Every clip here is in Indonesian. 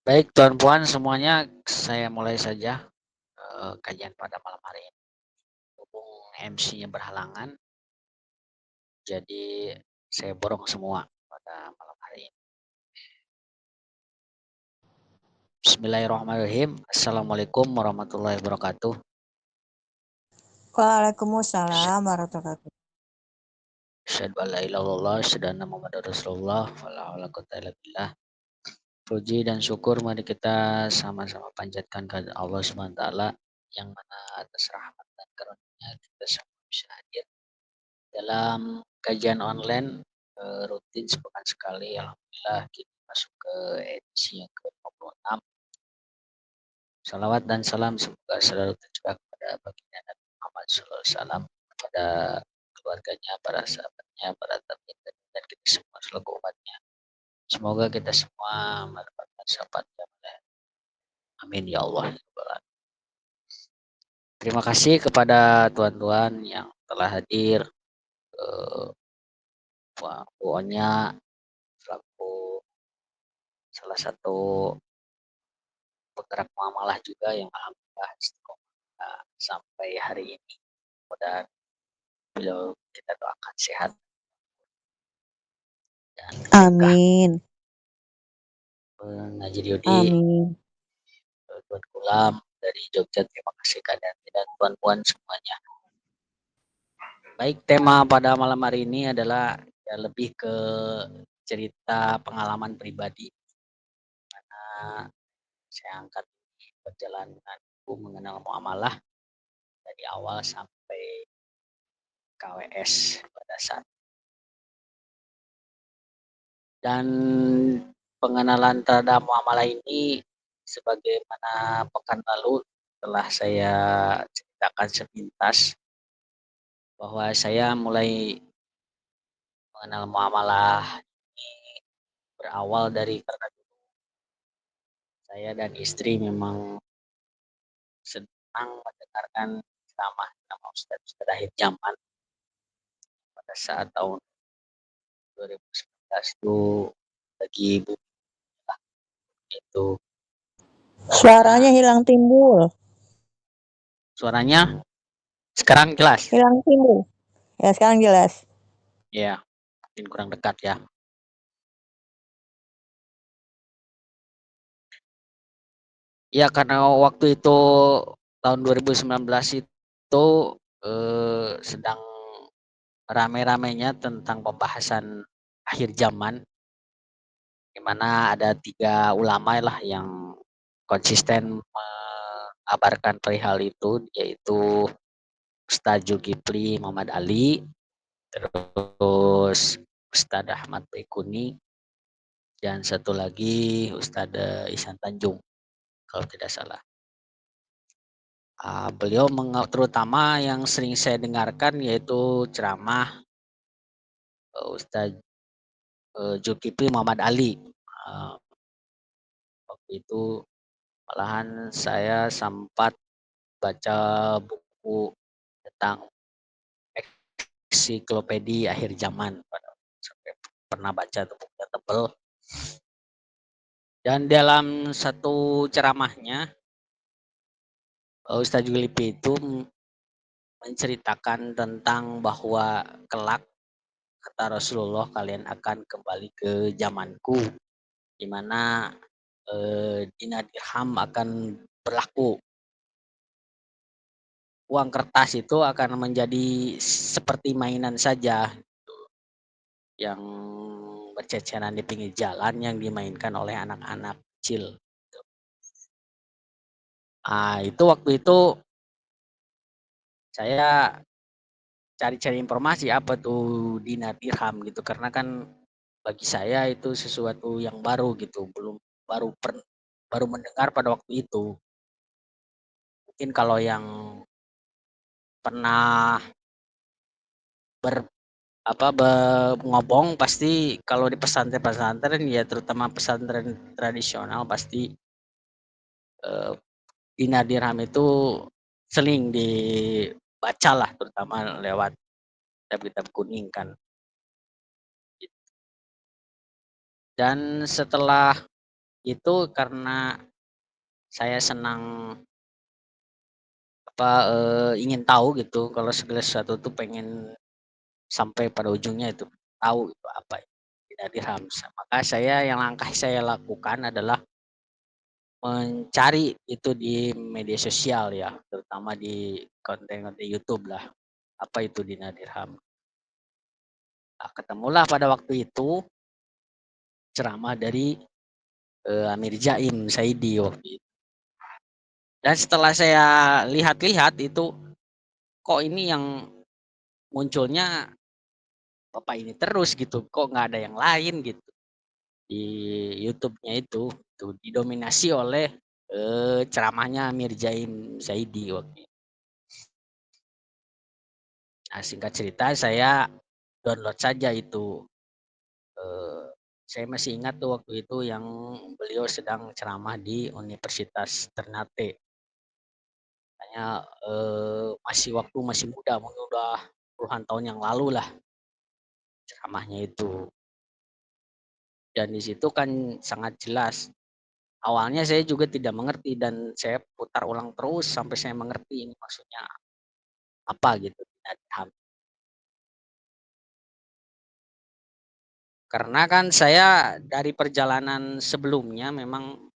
Baik, Tuan Puan semuanya, saya mulai saja kajian pada malam hari ini. Hubung MC-nya berhalangan, jadi saya borong semua pada malam hari ini. Bismillahirrahmanirrahim. Assalamualaikum warahmatullahi wabarakatuh. Waalaikumsalam warahmatullahi wabarakatuh. Asyhadu an la ilaha illallah, asyhadu anna Muhammadar Rasulullah, wala haula wala quwwata illa billah. Puji dan syukur mari kita sama-sama panjatkan kepada Allah SWT yang mana atas rahmat dan karunia kita semua bisa hadir dalam kajian online rutin sepekan sekali. Alhamdulillah kita masuk ke edisi yang ke-26. Salawat dan salam semoga selalu tercurah kepada baginda Nabi Muhammad SAW, kepada keluarganya, para sahabatnya, para tabi'in dan kita semua seluruh umatnya. Semoga kita semua mendapatkan syafaatnya. Amin ya Allah. Terima kasih kepada tuan-tuan yang telah hadir. Pokoknya selaku salah satu penggerak muamalah juga yang alhamdulillah istiqomah sampai hari ini. Mudah beliau kita doakan sehat dan Amin. Najib Yudi, Amin. Tuan Kulam dari Jogja, terima kasih kalian dan tuan-puan semuanya. Baik, tema pada malam hari ini adalah ya lebih ke cerita pengalaman pribadi. Karena saya angkat perjalananku mengenal muamalah dari awal sampai KWS pada saat. Dan pengenalan terhadap muamalah ini sebagaimana pekan lalu telah saya ceritakan sepintas bahwa saya mulai mengenal muamalah ini berawal dari karena saya dan istri memang senang mendengarkan ceramah Ustadz akhir zaman pada saat tahun 2019 itu lagi itu. Suaranya hilang timbul. Suaranya sekarang jelas? Hilang timbul. Ya, sekarang jelas. Ya, mungkin kurang dekat ya. Ya, karena waktu itu tahun 2019 itu sedang rame-ramenya tentang pembahasan akhir zaman, di mana ada 3 ulama lah yang konsisten mengabarkan perihal itu, yaitu Ustadz Zulkifli Muhammad Ali, terus Ustadz Ahmad Baikuni, dan satu lagi Ustadz Ihsan Tanjung kalau tidak salah. Beliau terutama yang sering saya dengarkan yaitu ceramah Ustadz Zulkifli Muhammad Ali. Waktu itu malahan saya sempat baca buku tentang ensiklopedia akhir zaman, sampai pernah baca tuh bukunya tebel. Dan dalam satu ceramahnya Ustadz Zulkifli itu menceritakan tentang bahwa kelak kata Rasulullah kalian akan kembali ke zamanku di mana dinar dirham akan berlaku. Uang kertas itu akan menjadi seperti mainan saja yang berceceran di pinggir jalan yang dimainkan oleh anak-anak kecil, gitu. Itu waktu itu saya cari-cari informasi apa tuh dinar dirham gitu, karena kan bagi saya itu sesuatu yang baru gitu, baru per baru mendengar pada waktu itu. Mungkin kalau yang pernah ber apa, ngobong pasti kalau di pesantren-pesantren ya terutama pesantren tradisional pasti, eee, dinar dirham itu sering dibacalah terutama lewat kitab-kitab kuning kan. Dan setelah itu karena saya senang ingin tahu gitu kalau segala sesuatu tuh pengen sampai pada ujungnya itu, tahu itu apa dinar dirham. Maka langkah saya lakukan adalah mencari itu di media sosial ya, terutama di konten-konten YouTube lah, apa itu dinar dirham. Nah, ketemulah pada waktu itu ceramah dari, Amir Jaim Saidi waktu itu. Dan setelah saya lihat-lihat itu, kok ini yang munculnya bapak ini terus gitu, kok nggak ada yang lain gitu di YouTube-nya itu, tuh didominasi oleh, ceramahnya Amir Jaim Saidi waktu itu. Nah, singkat cerita saya download saja itu, eee, saya masih ingat tuh waktu itu yang beliau sedang ceramah di Universitas Ternate. Makanya, waktu masih muda, mungkin udah puluhan tahun yang lalu lah ceramahnya itu. Dan di situ kan sangat jelas, awalnya saya juga tidak mengerti dan saya putar ulang terus sampai saya mengerti ini maksudnya apa gitu, karena kan saya dari perjalanan sebelumnya memang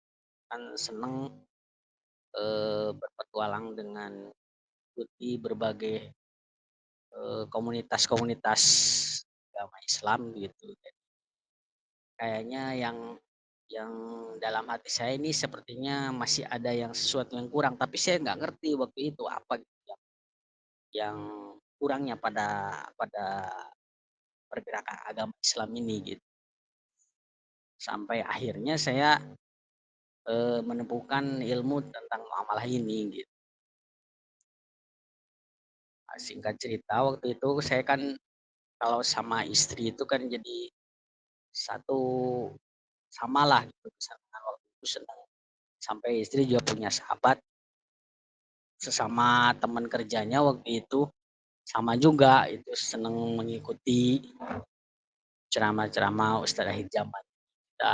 kan seneng, berpetualang dengan ikuti berbagai, komunitas-komunitas agama Islam gitu. Kayaknya yang dalam hati saya ini sepertinya masih ada yang sesuatu yang kurang, tapi saya nggak ngerti waktu itu apa gitu yang kurangnya pada pergerakan agama Islam ini gitu. Sampai akhirnya saya, menemukan ilmu tentang muamalah ini gitu. Singkat cerita waktu itu saya kan kalau sama istri itu kan jadi satu samalah gitu, misalkan waktu itu senang sampai istri juga punya sahabat sesama teman kerjanya waktu itu, sama juga itu senang mengikuti ceramah-ceramah Ustaz Akhir Zaman. Kita,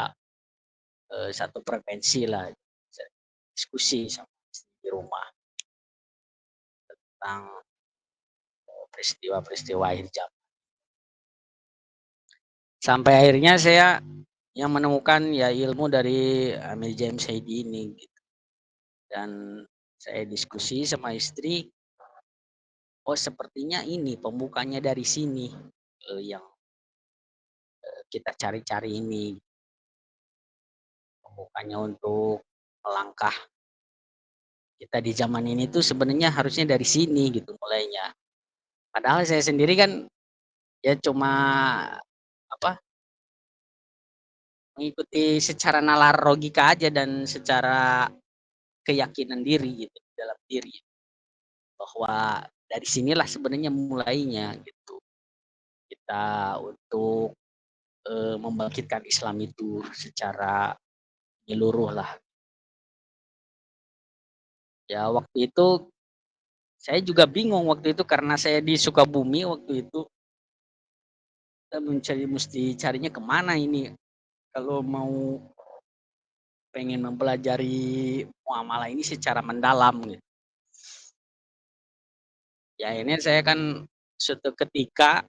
satu frekuensi lah, diskusi sama istri di rumah tentang peristiwa-peristiwa akhir zaman. Sampai akhirnya saya yang menemukan ya ilmu dari Amir James Saidi ini gitu. Dan saya diskusi sama istri, oh sepertinya ini pembukanya dari sini, yang, kita cari-cari ini, pembukanya untuk melangkah kita di zaman ini tuh sebenarnya harusnya dari sini gitu mulainya. Padahal saya sendiri kan ya cuma apa, mengikuti secara nalar logika aja dan secara keyakinan diri gitu, dalam diri, bahwa dari sinilah sebenarnya mulainya gitu. Kita untuk, membangkitkan Islam itu secara menyeluruh lah. Ya waktu itu saya juga bingung waktu itu karena saya di Sukabumi waktu itu, saya mesti carinya kemana ini kalau mau pengen mempelajari muamalah ini secara mendalam gitu. Ya akhirnya saya kan suatu ketika,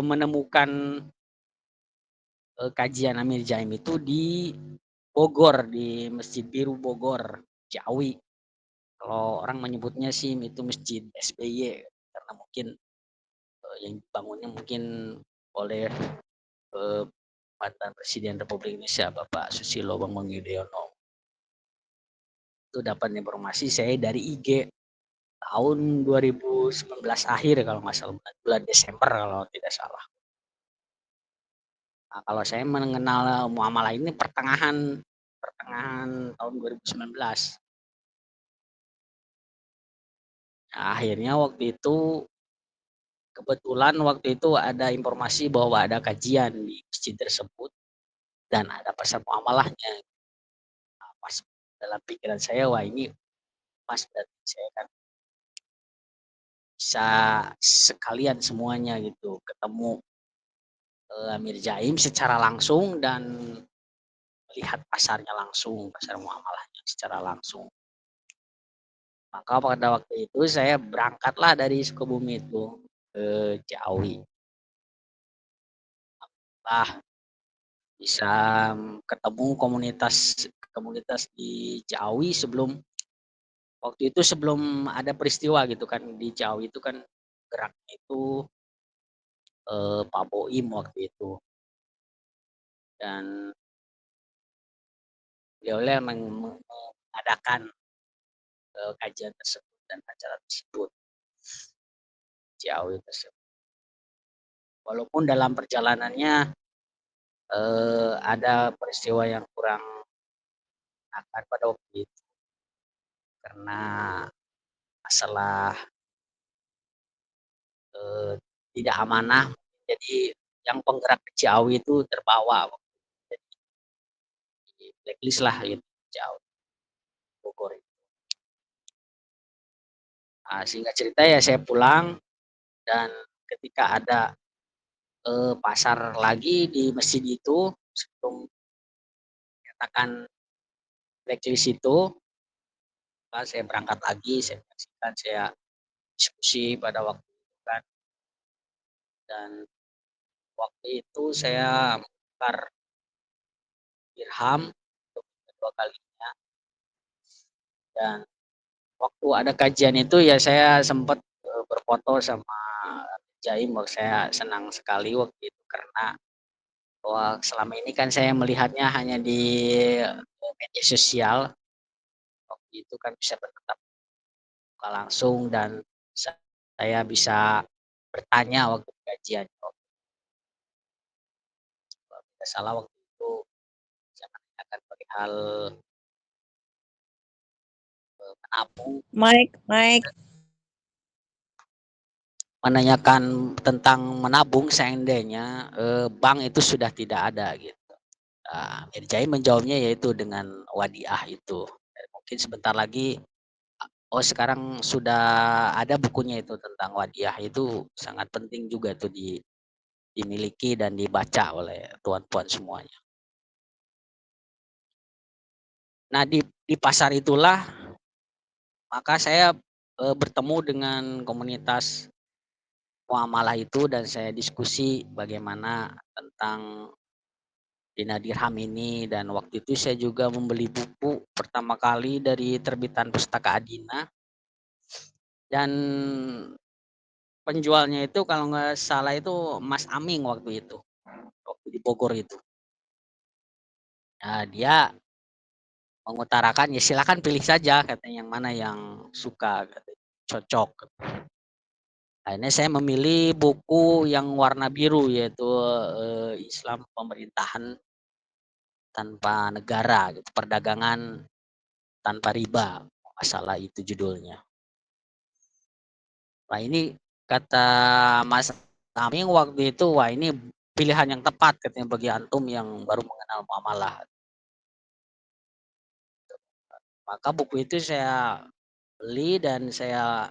menemukan, kajian Amir Jaim itu di Bogor, di Masjid Biru Bogor, Ciawi. Kalau orang menyebutnya sih itu Masjid SBY karena mungkin, yang dibangunnya mungkin oleh, eee, mantan Presiden Republik Indonesia Bapak Susilo Bambang Yudhoyono. Itu dapat informasi saya dari IG tahun 2019 akhir kalau nggak salah, bulan Desember kalau tidak salah. Nah, kalau saya mengenal muamalah ini pertengahan pertengahan tahun 2019. Nah, akhirnya waktu itu kebetulan waktu itu ada informasi bahwa ada kajian di masjid tersebut dan ada pasar muamalahnya. Nah, pas dalam pikiran saya, wah ini pas berarti saya kan bisa sekalian semuanya gitu, ketemu, Amir Jaim secara langsung dan melihat pasarnya langsung, pasar muamalahnya secara langsung. Maka pada waktu itu saya berangkatlah dari Sukabumi itu ke Ciawi. Lah bisa ketemu komunitas komunitas di Ciawi waktu itu sebelum ada peristiwa gitu kan di Ciawi itu kan geraknya itu, Pak Boim waktu itu dan beliau mengadakan, kajian tersebut dan acara tersebut, Ciawi tersebut. Walaupun dalam perjalanannya, ada peristiwa yang kurang enakan pada waktu itu karena masalah, eee, tidak amanah. Jadi yang penggerak ke Ciawi itu terbawa, jadi di-blacklist lah gitu Ciawi, Bogor. Singkat cerita ya saya pulang dan ketika ada, pasar lagi di masjid itu sebelum menyatakan blacklist itu, maka saya berangkat lagi, saya menyaksikan, saya diskusi pada waktu itu kan dan waktu itu saya menukar dirham untuk kedua kalinya dan waktu ada kajian itu ya saya sempat, berfoto sama Jaim bahwa saya senang sekali waktu itu karena bahwa selama ini kan saya melihatnya hanya di, media sosial, waktu itu kan bisa bertatap muka langsung dan saya bisa bertanya waktu kajian. Kalau tidak salah waktu itu saya menanyakan perihal, menabung, Mike, Mike. menanyakan tentang menabung seandainya, bank itu sudah tidak ada gitu. Mirjai menjawabnya yaitu dengan wadiah itu. Mungkin sebentar lagi, oh sekarang sudah ada bukunya itu tentang wadiah itu sangat penting juga tuh dimiliki dan dibaca oleh tuan-tuan semuanya. Nah di pasar itulah maka saya, bertemu dengan komunitas muamalah itu dan saya diskusi bagaimana tentang Dina Dirham ini dan waktu itu saya juga membeli buku pertama kali dari terbitan Pustaka Adina dan penjualnya itu kalau nggak salah itu Mas Aming waktu itu, waktu di Bogor itu. Nah dia mengutarakan, "Ya silakan pilih saja," katanya, "yang mana yang suka," katanya, "cocok." Akhirnya saya memilih buku yang warna biru yaitu, Islam Pemerintahan Tanpa Negara gitu, Perdagangan Tanpa Riba, kalau nggak salah itu judulnya. Nah ini kata Mas Aming waktu itu, "Wah ini pilihan yang tepat," katanya, "bagi antum yang baru mengenal muamalah." Maka buku itu saya beli dan saya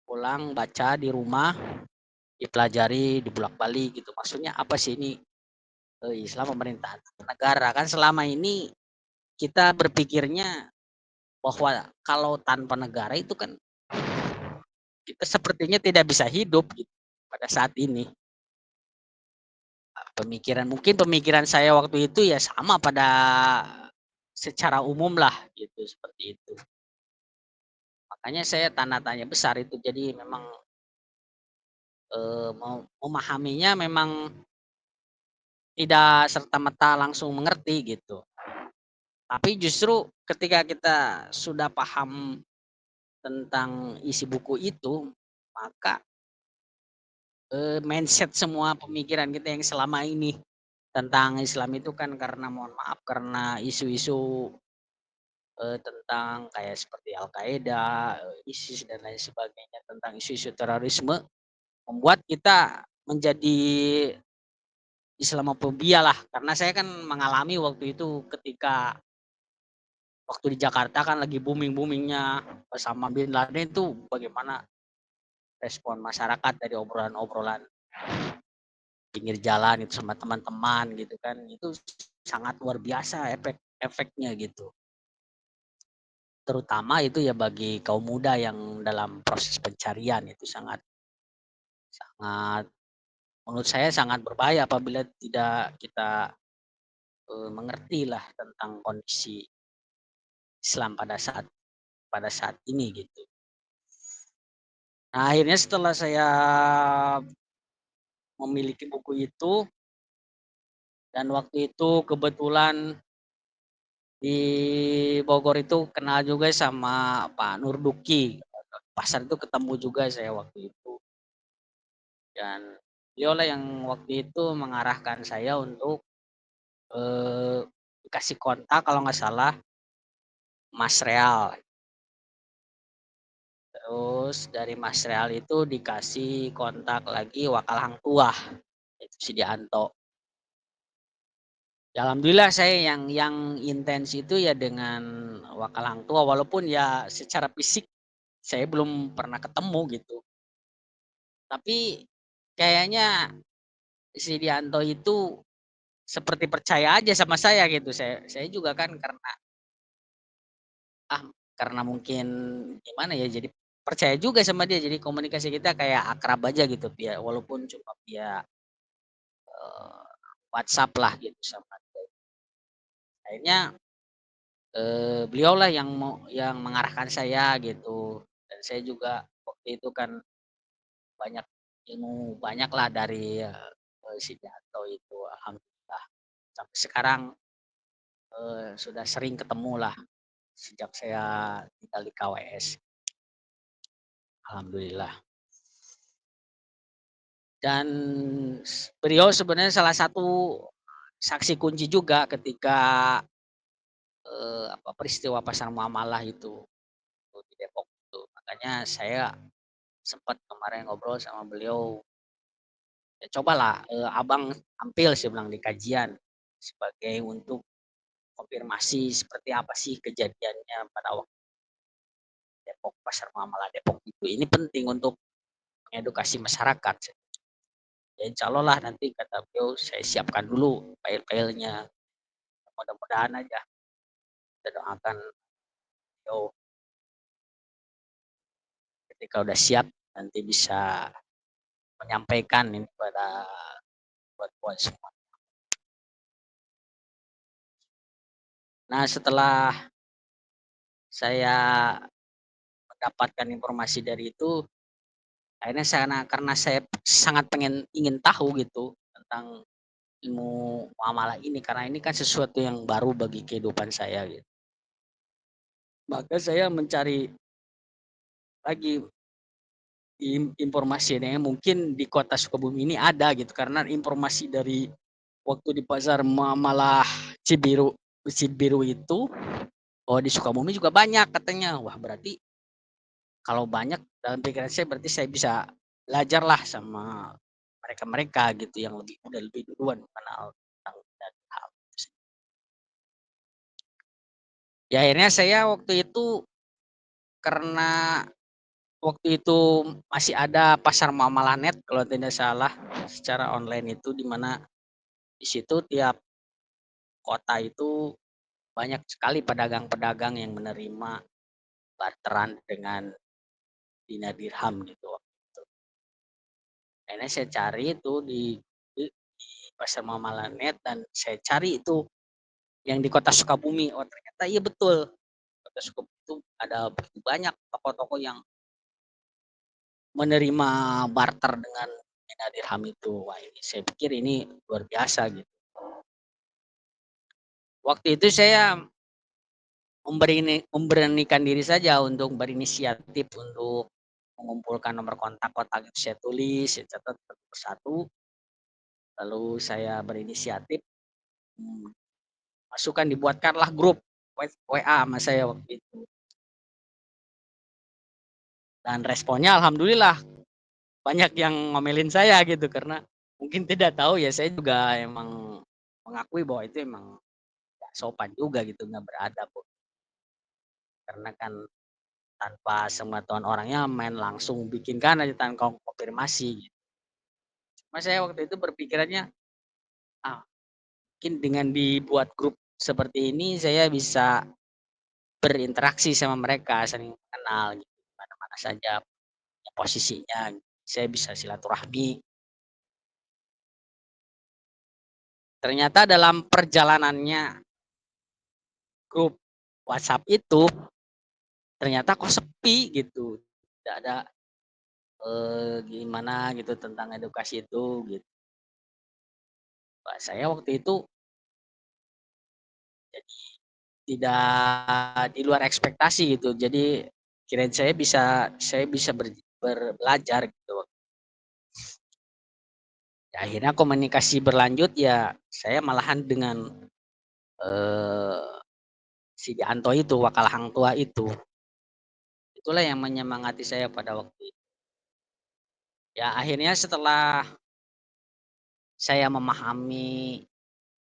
pulang baca di rumah, dipelajari, dibolak-balik gitu. Maksudnya apa sih ini, Islam pemerintahan negara. Kan selama ini kita berpikirnya bahwa kalau tanpa negara itu kan kita sepertinya tidak bisa hidup gitu pada saat ini. Mungkin pemikiran saya waktu itu ya sama pada secara umum lah gitu, seperti itu. Makanya saya tanda tanya besar itu. Jadi memang, memahaminya memang tidak serta-merta langsung mengerti gitu. Tapi justru ketika kita sudah paham tentang isi buku itu, maka, mindset semua pemikiran kita yang selama ini tentang Islam itu kan karena mohon maaf, karena isu-isu, tentang kayak seperti Al-Qaeda, ISIS dan lain sebagainya, tentang isu-isu terorisme, membuat kita menjadi Islamofobia lah. Karena saya kan mengalami waktu itu ketika waktu di Jakarta kan lagi booming-booming-nya Osama bin Laden itu bagaimana respon masyarakat dari obrolan-obrolan pinggir jalan itu sama teman-teman gitu kan, itu sangat luar biasa efeknya gitu. Terutama itu ya bagi kaum muda yang dalam proses pencarian itu sangat sangat menurut saya sangat berbahaya apabila tidak kita, mengertilah tentang kondisi Islam pada saat ini gitu. Nah akhirnya setelah saya memiliki buku itu dan waktu itu kebetulan di Bogor itu kenal juga sama Pak Nurduki, pasar itu ketemu juga saya waktu itu dan beliaulah yang waktu itu mengarahkan saya untuk, dikasih kontak kalau nggak salah Mas Real, terus dari Mas Real itu dikasih kontak lagi Wakal Hang Tuah, itu si Dianto. Ya alhamdulillah saya yang intens itu ya dengan Wakal Hang Tuah walaupun ya secara fisik saya belum pernah ketemu gitu. Tapi kayaknya si Dianto itu seperti percaya aja sama saya gitu. Saya juga kan ah, karena mungkin gimana ya, jadi percaya juga sama dia. Jadi komunikasi kita kayak akrab aja gitu via walaupun cuma via, eee, WhatsApp lah gitu sama dia. Akhirnya, beliaulah yang mengarahkan saya gitu. Dan saya juga waktu itu kan banyak ilmu banyaklah dari, si Dianto itu alhamdulillah. Sampai sekarang, sudah sering ketemulah sejak saya tinggal di KWS, alhamdulillah. Dan beliau sebenarnya salah satu saksi kunci juga ketika, peristiwa pasar muamalah itu, di Depok itu. Makanya saya sempat kemarin ngobrol sama beliau, "Ya cobalah, Abang tampil," saya bilang, "di kajian sebagai untuk konfirmasi seperti apa sih kejadiannya pada waktu Depok, pasar muamalah Depok itu. Ini penting untuk mengedukasi masyarakat." Ya insyaallah lah nanti kata beliau saya siapkan dulu file-filenya, mudah-mudahan aja kita doakan beliau ketika udah siap nanti bisa menyampaikan ini pada buat semua. Nah setelah saya mendapatkan informasi dari itu, akhirnya karena saya sangat ingin tahu gitu tentang ilmu muamalah ini, karena ini kan sesuatu yang baru bagi kehidupan saya gitu. Maka saya mencari lagi informasinya mungkin di kota Sukabumi ini ada gitu, karena informasi dari waktu di pasar muamalah Cibiru Cibiru itu, oh di Sukabumi juga banyak katanya. Wah berarti kalau banyak dalam pikiran saya berarti saya bisa belajarlah sama mereka-mereka gitu yang udah lebih duluan mengenal tentang dan hal tersebut. Ya akhirnya saya waktu itu karena waktu itu masih ada pasar muamalah net kalau tidak salah secara online itu, di mana di situ tiap kota itu banyak sekali pedagang-pedagang yang menerima barteran dengan dinar dirham gitu waktu itu. Akhirnya saya cari itu di pasar Mamallanet dan saya cari itu yang di kota Sukabumi. Oh ternyata iya betul, kota Sukabumi itu ada begitu banyak toko-toko yang menerima barter dengan dinar dirham itu. Wah ini saya pikir ini luar biasa gitu. waktu itu saya memberanikan diri saja untuk berinisiatif untuk mengumpulkan nomor kontak-kontak itu saya tulis, saya catat satu persatu, lalu saya berinisiatif, mmm, dibuatkanlah grup WA sama saya waktu itu, dan responnya alhamdulillah banyak yang ngomelin saya gitu, karena mungkin tidak tahu ya saya juga emang mengakui bahwa itu emang nggak sopan juga gitu, nggak beradab, karena kan tanpa sepengetahuan orangnya main langsung bikinkan aja tanpa konfirmasi gitu. Cuma saya waktu itu berpikirannya, ah, mungkin dengan dibuat grup seperti ini saya bisa berinteraksi sama mereka, saling kenal gitu, di mana-mana saja posisinya, saya bisa silaturahmi. Ternyata dalam perjalanannya grup WhatsApp itu, ternyata kok sepi gitu, tidak ada, gimana gitu tentang edukasi itu gitu. Wah, saya waktu itu jadi tidak di luar ekspektasi gitu. Jadi kirain saya bisa belajar gitu. Ya akhirnya komunikasi berlanjut ya saya malahan dengan, eee, si Dianto itu, wakal hang tua itu. Itulah yang menyemangati saya pada waktu itu. Ya akhirnya setelah saya memahami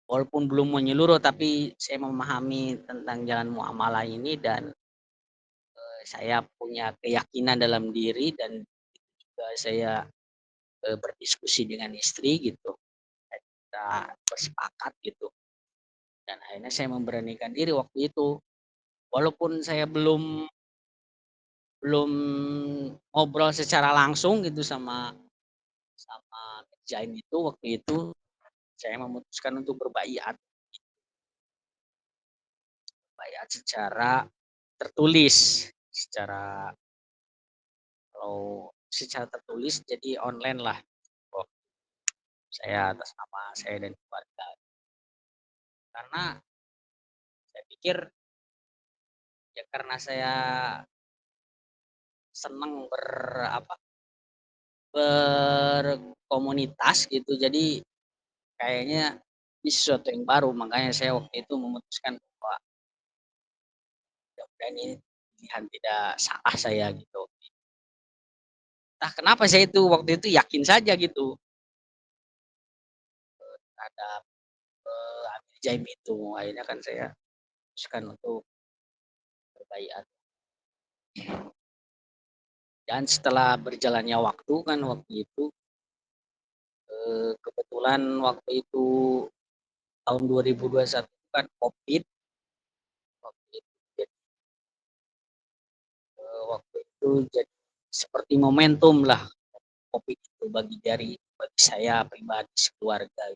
walaupun belum menyeluruh tapi saya memahami tentang jalan muamalah ini dan, saya punya keyakinan dalam diri dan juga saya, berdiskusi dengan istri gitu, dan kita bersepakat gitu, dan akhirnya saya memberanikan diri waktu itu. Walaupun saya belum belum ngobrol secara langsung gitu sama sama Jaim itu, waktu itu saya memutuskan untuk berbaiat secara tertulis, kalau secara tertulis jadi online lah, oh, saya atas nama saya dan keluarga. Karena saya pikir ya karena saya senang berkomunitas gitu, jadi kayaknya ini sesuatu yang baru, makanya saya waktu itu memutuskan bahwa mudah-mudahan ini pilihan tidak salah saya gitu. Entah kenapa saya itu waktu itu yakin saja gitu terhadap, Amir Jaim itu, akhirnya kan saya putuskan untuk berbaiat. Dan setelah berjalannya waktu kan waktu itu, kebetulan waktu itu tahun 2021 kan Covid, waktu itu jadi, waktu itu jadi seperti momentum lah Covid itu bagi saya pribadi sekeluarga.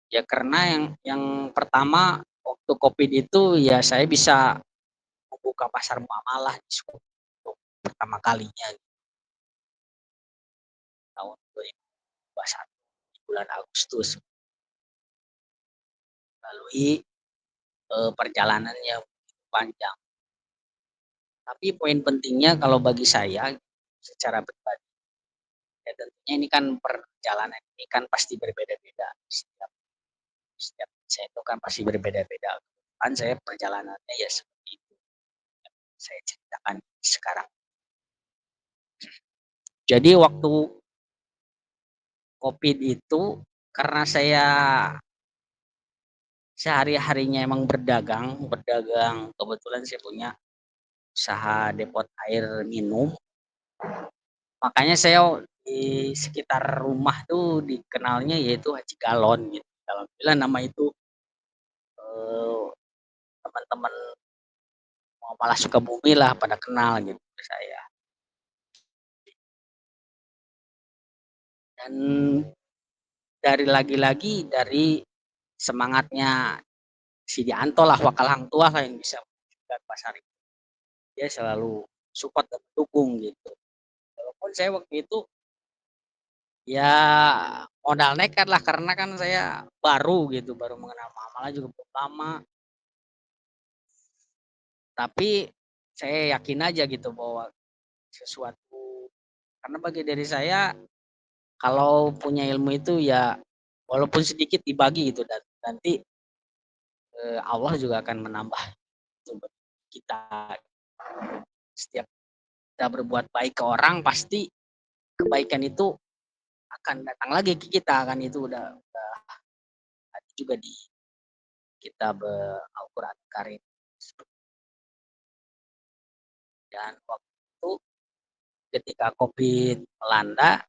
Ya karena yang pertama waktu Covid itu ya saya bisa membuka pasar muamalah di Sukabumi untuk pertama kalinya tahun 2021 di bulan Agustus melalui, perjalanan yang panjang. Tapi poin pentingnya kalau bagi saya secara pribadi, ya tentunya ini kan perjalanan ini kan pasti berbeda-beda, setiap setiap saya itu kan pasti berbeda-beda. Kan saya perjalanannya ya seperti itu, saya ceritakan sekarang. Jadi waktu Covid itu karena saya sehari-harinya emang berdagang berdagang, kebetulan saya punya usaha depot air minum, makanya saya di sekitar rumah tuh dikenalnya yaitu Haji Galon gitu. Alhamdulillah nama itu, eee, teman-teman Muamalah Sukabumi lah pada kenal gitu ke saya. Dan lagi-lagi dari semangatnya si Dianto lah, wakal hang tua lah yang bisa mewujudkan pasar itu. Dia selalu support dan mendukung gitu. Walaupun saya waktu itu ya modal nekat lah karena kan saya baru gitu, baru mengenal muamalah juga belum lama, tapi saya yakin aja gitu bahwa sesuatu karena bagi diri saya kalau punya ilmu itu ya walaupun sedikit dibagi gitu dan nanti, Allah juga akan menambah itu buat kita. Setiap kita berbuat baik ke orang pasti kebaikan itu akan datang lagi ke kita kan itu udah ada juga di kitab, Al-Qur'an Karim. Dan waktu itu ketika Covid melanda,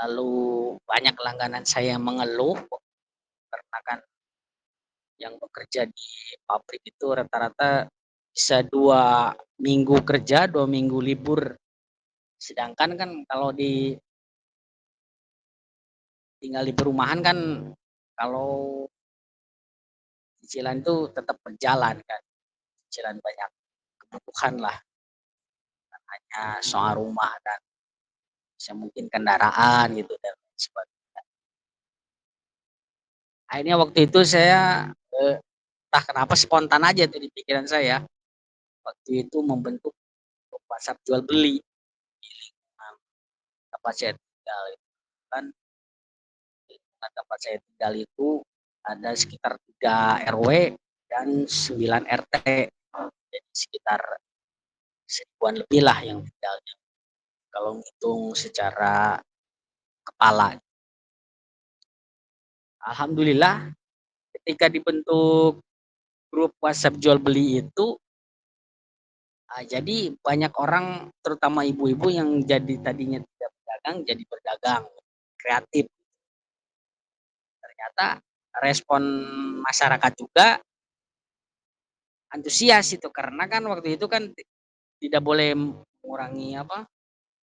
lalu banyak langganan saya yang mengeluh karena kan yang bekerja di pabrik itu rata-rata bisa 2 minggu kerja, 2 minggu libur. Sedangkan kan kalau tinggal di perumahan kan kalau cicilan itu tetap berjalan kan, cicilan banyak kebutuhan lah, hanya soal rumah dan mungkin kendaraan gitu dan lain sebagainya. Akhirnya waktu itu saya, entah kenapa spontan aja tuh di pikiran saya, waktu itu membentuk grup WhatsApp jual beli di lingkungan tempat saya tinggal itu kan, di lingkungan tempat saya tinggal itu ada sekitar 3 RW dan 9 RT, jadi sekitar 1000-an lebih lah yang tinggalnya, kalau ngitung secara kepala. Alhamdulillah ketika dibentuk grup WhatsApp jual beli itu, jadi banyak orang terutama ibu-ibu yang jadi tadinya tidak berdagang jadi berdagang, kreatif. Ternyata respon masyarakat juga antusias itu karena kan waktu itu kan tidak boleh mengurangi apa,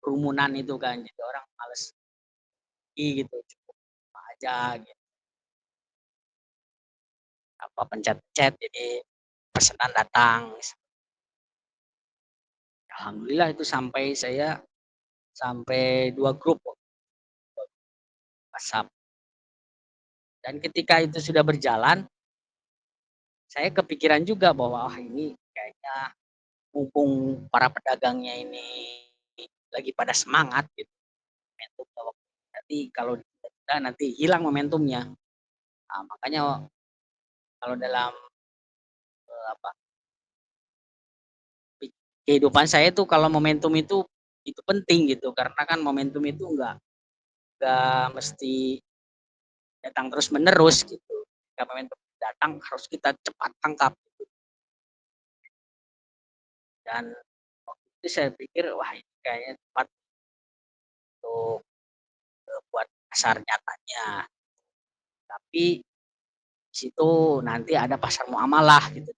kerumunan itu kan, jadi orang males pergi gitu, cukup rumah aja gitu, apa pencet-pencet jadi pesanan datang. Alhamdulillah itu sampai 2 grup WhatsApp dan ketika itu sudah berjalan, saya kepikiran juga bahwa, "Wah ini kayaknya mumpung para pedagangnya ini lagi pada semangat gitu, momentumnya nanti kalau ditunda nanti hilang momentumnya." Nah, makanya kalau dalam, apa, kehidupan saya tuh kalau momentum itu penting gitu, karena kan momentum itu nggak mesti datang terus-menerus gitu. Ketika momentum datang harus kita cepat tangkap gitu. Dan waktu itu saya pikir, wah ini kayaknya tepat untuk, buat pasar nyatanya, tapi di situ nanti ada pasar muamalah gitu.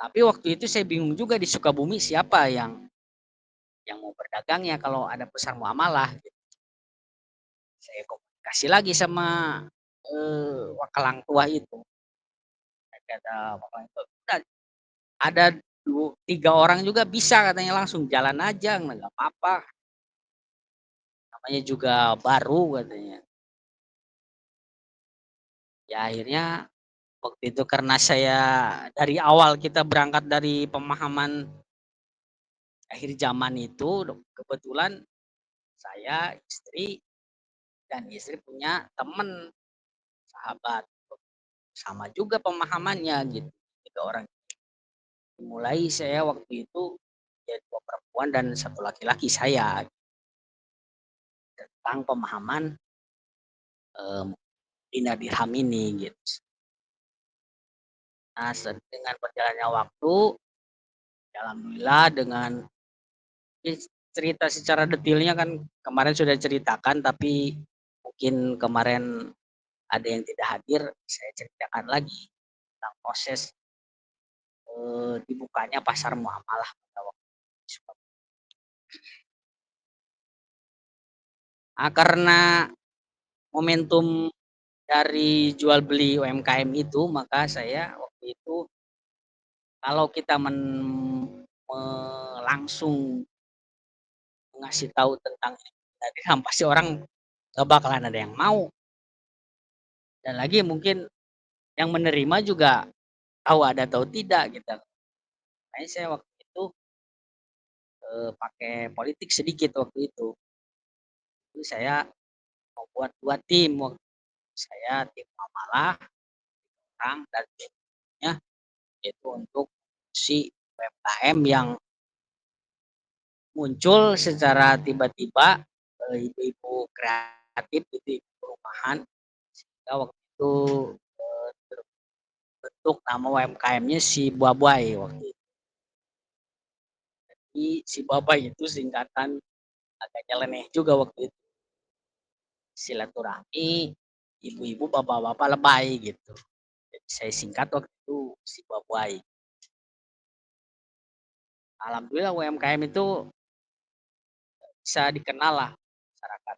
Tapi waktu itu saya bingung juga di Sukabumi siapa yang mau berdagang ya kalau ada pasar muamalah gitu. Saya komunikasi lagi sama, wakalang tua itu. Saya kata wakalang tua, "Udah ada 3 orang juga bisa," katanya, "langsung jalan aja, nggak apa-apa, namanya juga baru," katanya. Ya akhirnya waktu itu karena saya dari awal kita berangkat dari pemahaman akhir zaman itu kebetulan saya, istri, dan istri punya temen, sahabat, sama juga pemahamannya gitu, 3 orang. Mulai saya waktu itu ya 2 perempuan dan 1 laki-laki saya tentang pemahaman, mmm, dinar dirham ini gitu. Nah dengan berjalannya waktu, ya alhamdulillah dengan cerita secara detailnya kan kemarin sudah ceritakan, tapi mungkin kemarin ada yang tidak hadir, saya ceritakan lagi tentang proses, dibukanya pasar muamalah pada waktu itu. Karena momentum dari jual beli UMKM itu, maka saya waktu itu kalau kita me langsung ngasih tahu tentang tadi kan pasti orang nggak bakalan ada yang mau, dan lagi mungkin yang menerima juga tahu ada tahu tidak gitu. Makanya saya waktu itu, pakai politik sedikit waktu itu. Jadi saya membuat 2 tim saya tim Mamalah orang dan timnya itu untuk si UMKM yang muncul secara tiba-tiba, ibu-ibu kreatif gitu, ibu perumahan, sehingga waktu itu, terbentuk nama UMKM-nya si Buabuay waktu itu. Jadi si Buabuay itu singkatan agak nyeleneh juga waktu itu, silaturahmi ibu-ibu, bapak-bapak lebay gitu. Jadi saya singkat waktu itu si Buabuay. Alhamdulillah UMKM itu bisa dikenal lah masyarakat.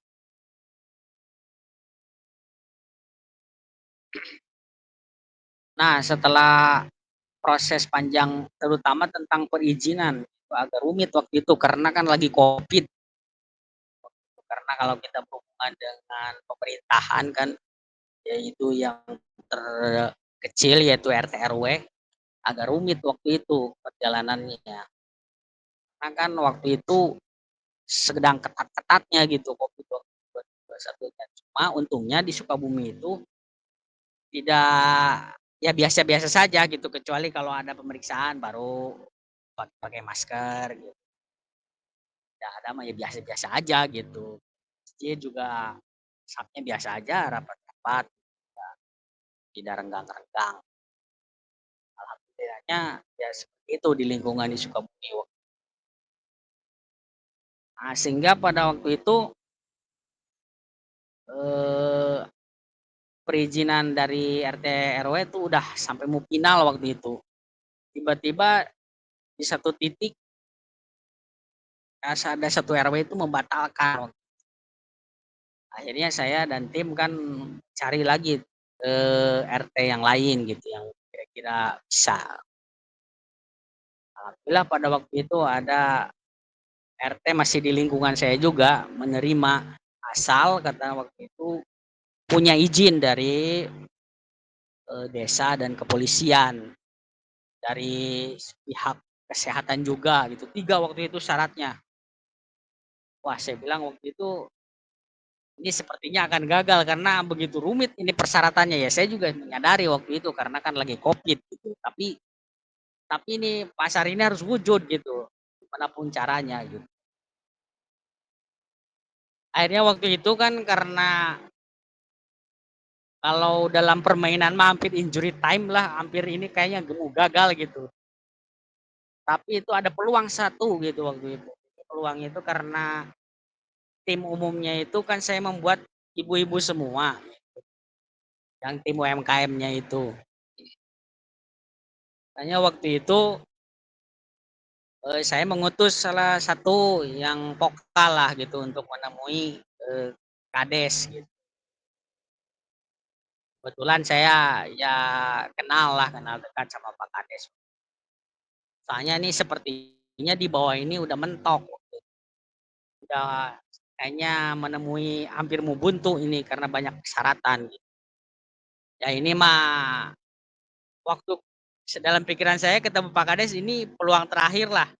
Nah, setelah proses panjang terutama tentang perizinan, itu agak rumit waktu itu karena kan lagi Covid. Karena kalau kita berhubungan dengan pemerintahan kan, yaitu yang terkecil yaitu RT RW, agak rumit waktu itu perjalanannya. Karena kan waktu itu sedang ketat-ketatnya gitu Covid waktu 2021 dan cuma untungnya di Sukabumi itu tidak, ya biasa-biasa saja gitu, kecuali kalau ada pemeriksaan baru pakai masker gitu, nggak ada mah ya biasa-biasa aja gitu. Masjid juga sapnya biasa aja, rapat-rapat, tidak renggang-renggang. Alhamdulillahnya ya seperti itu di lingkungan di Sukabumi. Nah, sehingga pada waktu itu, eee, perizinan dari RT RW itu udah sampai mau final waktu itu. Tiba-tiba di satu titik, ada satu RW itu membatalkan. Akhirnya saya dan tim kan cari lagi, RT yang lain gitu yang kira-kira bisa. Alhamdulillah pada waktu itu ada RT masih di lingkungan saya juga menerima, asal kata waktu itu punya izin dari, desa dan kepolisian, dari pihak kesehatan juga gitu, 3 waktu itu syaratnya. Wah saya bilang waktu itu, ini sepertinya akan gagal karena begitu rumit ini persyaratannya ya, saya juga menyadari waktu itu karena kan lagi Covid gitu, tapi ini pasar ini harus wujud gitu, gimana pun caranya gitu. Akhirnya waktu itu kan karena kalau dalam permainan mah hampir injury time lah, hampir ini kayaknya mau gagal gitu. Tapi itu ada peluang satu gitu waktu itu. Peluang itu karena tim umumnya itu kan saya membuat ibu-ibu semua, yang tim UMKM-nya itu. Makanya waktu itu, saya mengutus salah satu yang vokal lah gitu untuk menemui, kades gitu. Kebetulan saya ya kenal lah, kenal dekat sama Pak Kades. Soalnya nih sepertinya di bawah ini udah mentok, udah kayaknya menemui hampir mau buntu ini karena banyak persyaratan gitu. Ya ini mah waktu sedalam pikiran saya ketemu Pak Kades ini peluang terakhir lah.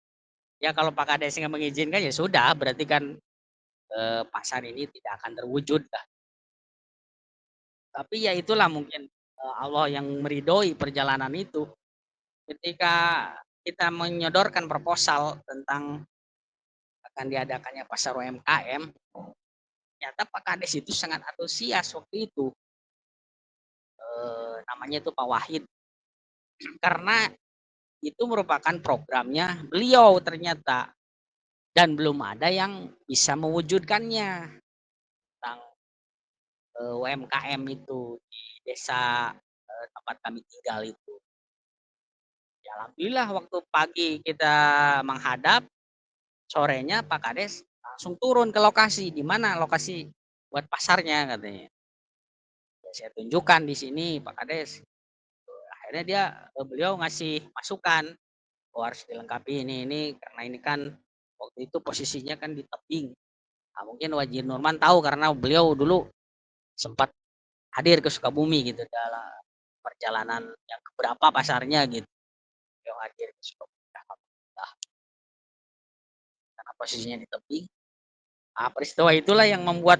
Ya kalau Pak Kades nggak mengizinkan ya sudah berarti kan, pasar ini tidak akan terwujud lah. Tapi ya itulah mungkin, Allah yang meridhoi perjalanan itu. Ketika kita menyodorkan proposal tentang akan diadakannya pasar UMKM, ternyata Pak Kades itu sangat antusias waktu itu, namanya itu Pak Wahid, karena itu merupakan programnya beliau ternyata dan belum ada yang bisa mewujudkannya tentang, UMKM itu di desa, tempat kami tinggal itu. Ya alhamdulillah waktu pagi kita menghadap, sorenya Pak Kades langsung turun ke lokasi, "Di mana lokasi buat pasarnya?" katanya. Ya saya tunjukkan, "Di sini Pak Kades." Akhirnya beliau ngasih masukan, "Oh harus dilengkapi ini karena ini kan waktu itu posisinya kan di tebing. Nah, mungkin Wajih Nurman tahu karena beliau dulu sempat hadir ke Sukabumi gitu dalam perjalanan yang keberapa pasarnya gitu. Beliau hadir ke Sukabumi. Alhamdulillah, karena posisinya di tebing. Nah, peristiwa itulah yang membuat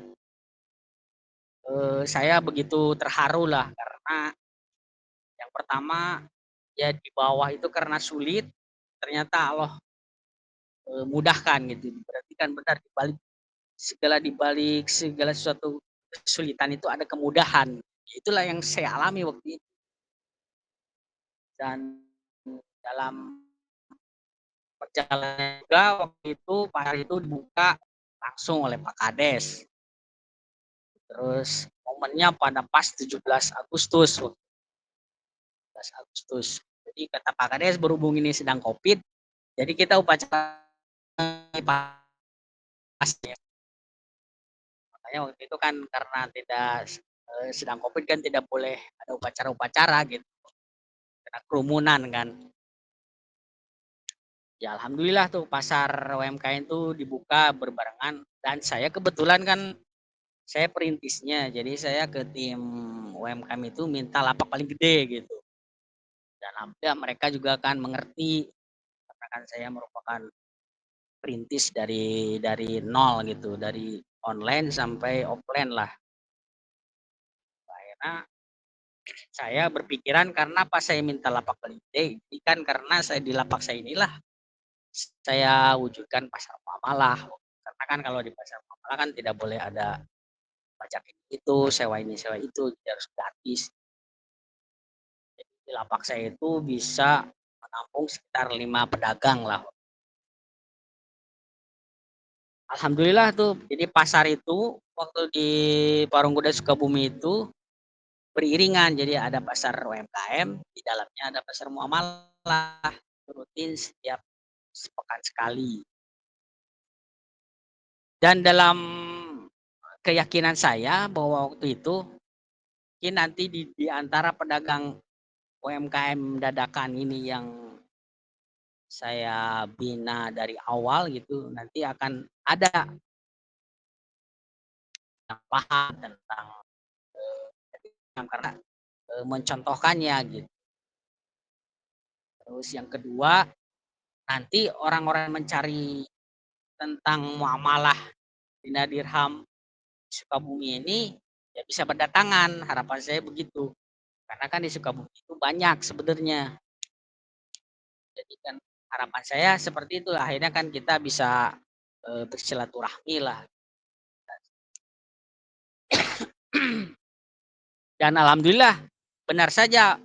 saya begitu terharu lah karena yang pertama ya di bawah itu karena sulit, ternyata Allah mudahkan gitu. Berarti kan benar di balik segala sesuatu kesulitan itu ada kemudahan. Itulah yang saya alami waktu itu. Dan dalam perjalanan juga waktu itu pasar itu dibuka langsung oleh Pak Kades. Terus momennya pada pas 17 Agustus. 17 Agustus. Jadi kata Pak Kades berhubung ini sedang Covid, jadi kita upacara pasnya. Makanya waktu itu kan karena tidak sedang Covid kan tidak boleh ada upacara-upacara gitu. Karena kerumunan kan. Ya alhamdulillah tuh pasar UMKM itu dibuka berbarengan dan saya kebetulan kan saya perintisnya. Jadi saya ke tim UMKM itu minta lapak paling gede gitu. Dan alhamdulillah mereka juga kan mengerti karena kan saya merupakan perintis dari nol gitu, dari online sampai offline lah. Akhirnya saya berpikiran karena pas saya minta lapak paling gede, kan karena saya di lapak saya inilah saya wujudkan pasar muamalah. Karena kan kalau di pasar muamalah kan tidak boleh ada pajak itu, sewa ini, sewa itu, jadi harus gratis. Jadi di lapak saya itu bisa menampung sekitar 5 pedagang lah. Alhamdulillah tuh, jadi pasar itu waktu di Parung Kuda Sukabumi itu beriringan, jadi ada pasar UMKM, di dalamnya ada pasar muamalah, rutin setiap sepekan sekali. Dan dalam keyakinan saya bahwa waktu itu mungkin nanti di antara pedagang UMKM dadakan ini yang saya bina dari awal gitu, nanti akan ada yang paham tentang karena mencontohkannya gitu. Terus yang kedua, nanti orang-orang mencari tentang muamalah dina dirham Sukabumi ini ya bisa berdatangan, harapan saya begitu. Karena kan di Sukabumi itu banyak sebenarnya. Jadi kan harapan saya seperti itu, akhirnya kan kita bisa bersilaturahmi lah. Dan alhamdulillah benar saja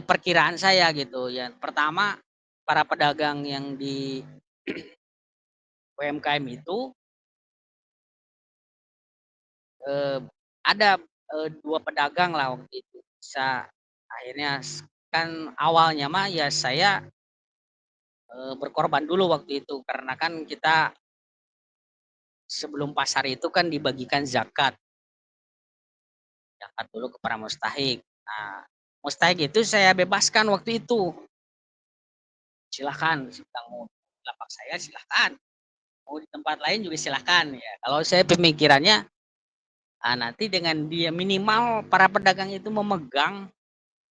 perkiraan saya gitu ya. Pertama para pedagang yang di UMKM itu eh, ada 2 pedagang lah waktu itu bisa akhirnya kan awalnya mah ya saya berkorban dulu waktu itu karena kan kita sebelum pasar itu kan dibagikan zakat dulu ke para mustahik. Nah, mustahik itu saya bebaskan waktu itu. Silahkan, sedang mau di lapak saya silahkan, mau di tempat lain juga silahkan ya. Kalau saya pemikirannya, nanti dengan dia minimal para pedagang itu memegang,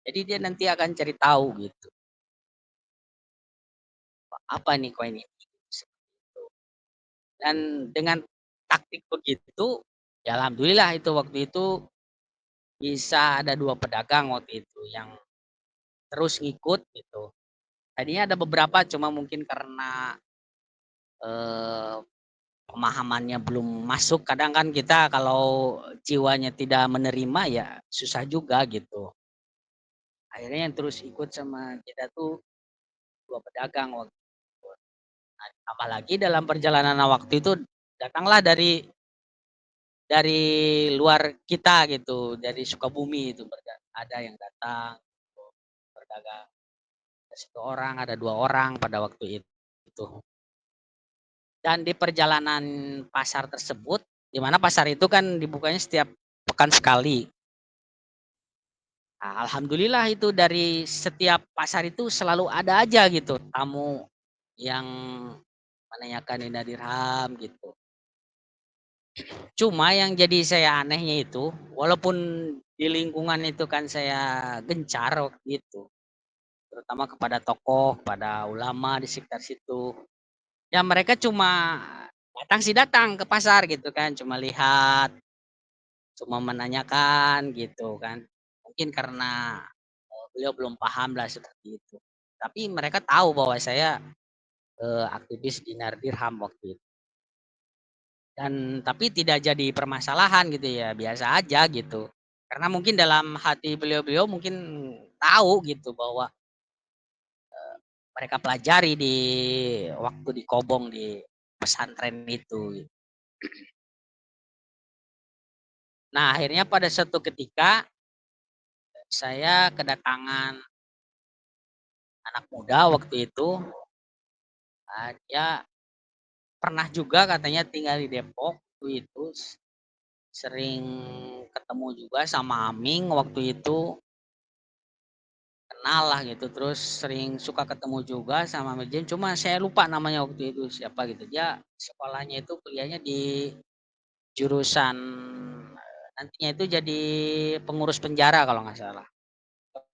jadi dia nanti akan cari tahu gitu. Apa nih koin ini? Seperti itu. Dan dengan taktik begitu, ya alhamdulillah itu waktu itu bisa ada 2 pedagang waktu itu yang terus ngikut gitu. Tadinya ada beberapa cuma mungkin karena eee, pemahamannya belum masuk, kadang kan kita kalau jiwanya tidak menerima ya susah juga gitu. Akhirnya yang terus ikut sama kita tuh 2 pedagang waktu itu. Nah, ditambah lagi dalam perjalanan waktu itu datanglah dari luar kita gitu, dari Sukabumi itu ada yang datang gitu, berdagang. Ada 1 orang, ada 2 orang pada waktu itu. Dan di perjalanan pasar tersebut, di mana pasar itu kan dibukanya setiap pekan sekali. Nah, alhamdulillah itu dari setiap pasar itu selalu ada aja gitu tamu yang menanyakan Nina Dirham gitu. Cuma yang jadi saya anehnya itu, walaupun di lingkungan itu kan saya gencar waktu itu, terutama kepada tokoh, kepada ulama di sekitar situ. Ya mereka cuma datang sih datang ke pasar gitu kan, cuma lihat, cuma menanyakan gitu kan. Mungkin karena, beliau belum paham lah seperti itu. Tapi mereka tahu bahwa saya, aktivis dinar dirham waktu itu. Dan tapi tidak jadi permasalahan gitu ya, biasa aja gitu. Karena mungkin dalam hati beliau-beliau mungkin tahu gitu bahwa mereka pelajari di waktu di Kobong di pesantren itu. Nah, akhirnya pada suatu ketika saya kedatangan anak muda waktu itu, dia pernah juga katanya tinggal di Depok waktu itu, sering ketemu juga sama Aming waktu itu, kenal lah gitu, terus sering suka ketemu juga sama Mirjen, cuma saya lupa namanya waktu itu siapa gitu. Dia sekolahnya itu kuliahnya di jurusan, nantinya itu jadi pengurus penjara kalau nggak salah,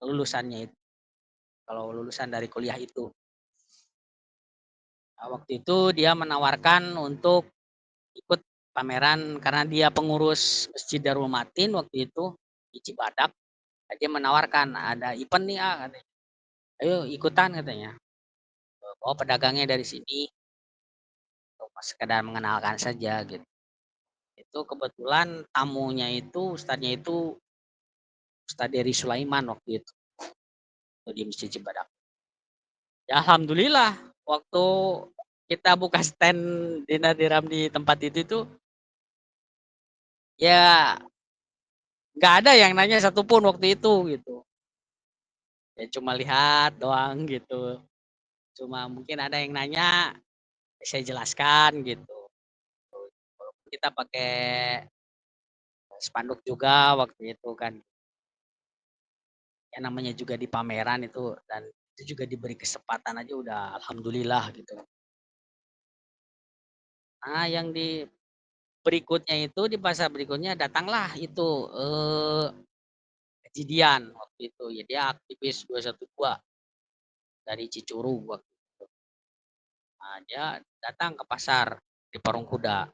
lulusannya itu, kalau lulusan dari kuliah itu. Nah, waktu itu dia menawarkan untuk ikut pameran karena dia pengurus Masjid Darul Matin waktu itu di Cibadak. Dia menawarkan, "Ada event nih, katanya. Ayo ikutan," katanya. "Bawa pedagangnya dari sini, untuk sekedar mengenalkan saja," gitu. Itu kebetulan tamunya itu ustadznya itu Ustadz Dery Sulaiman waktu itu, di Masjid Cibadak. Ya alhamdulillah waktu kita buka stand dinner di tempat itu tuh, ya nggak ada yang nanya satupun waktu itu gitu. Ya cuma lihat doang gitu. Cuma mungkin ada yang nanya, saya jelaskan gitu. Walaupun kita pakai spanduk juga waktu itu kan. Ya namanya juga di pameran itu dan itu juga diberi kesempatan aja udah alhamdulillah gitu. Nah yang di berikutnya itu di pasar berikutnya datanglah itu, kejadian waktu itu. Ya dia aktivis 212 dari Cicurug waktu itu. Nah dia datang ke pasar di Parung Kuda.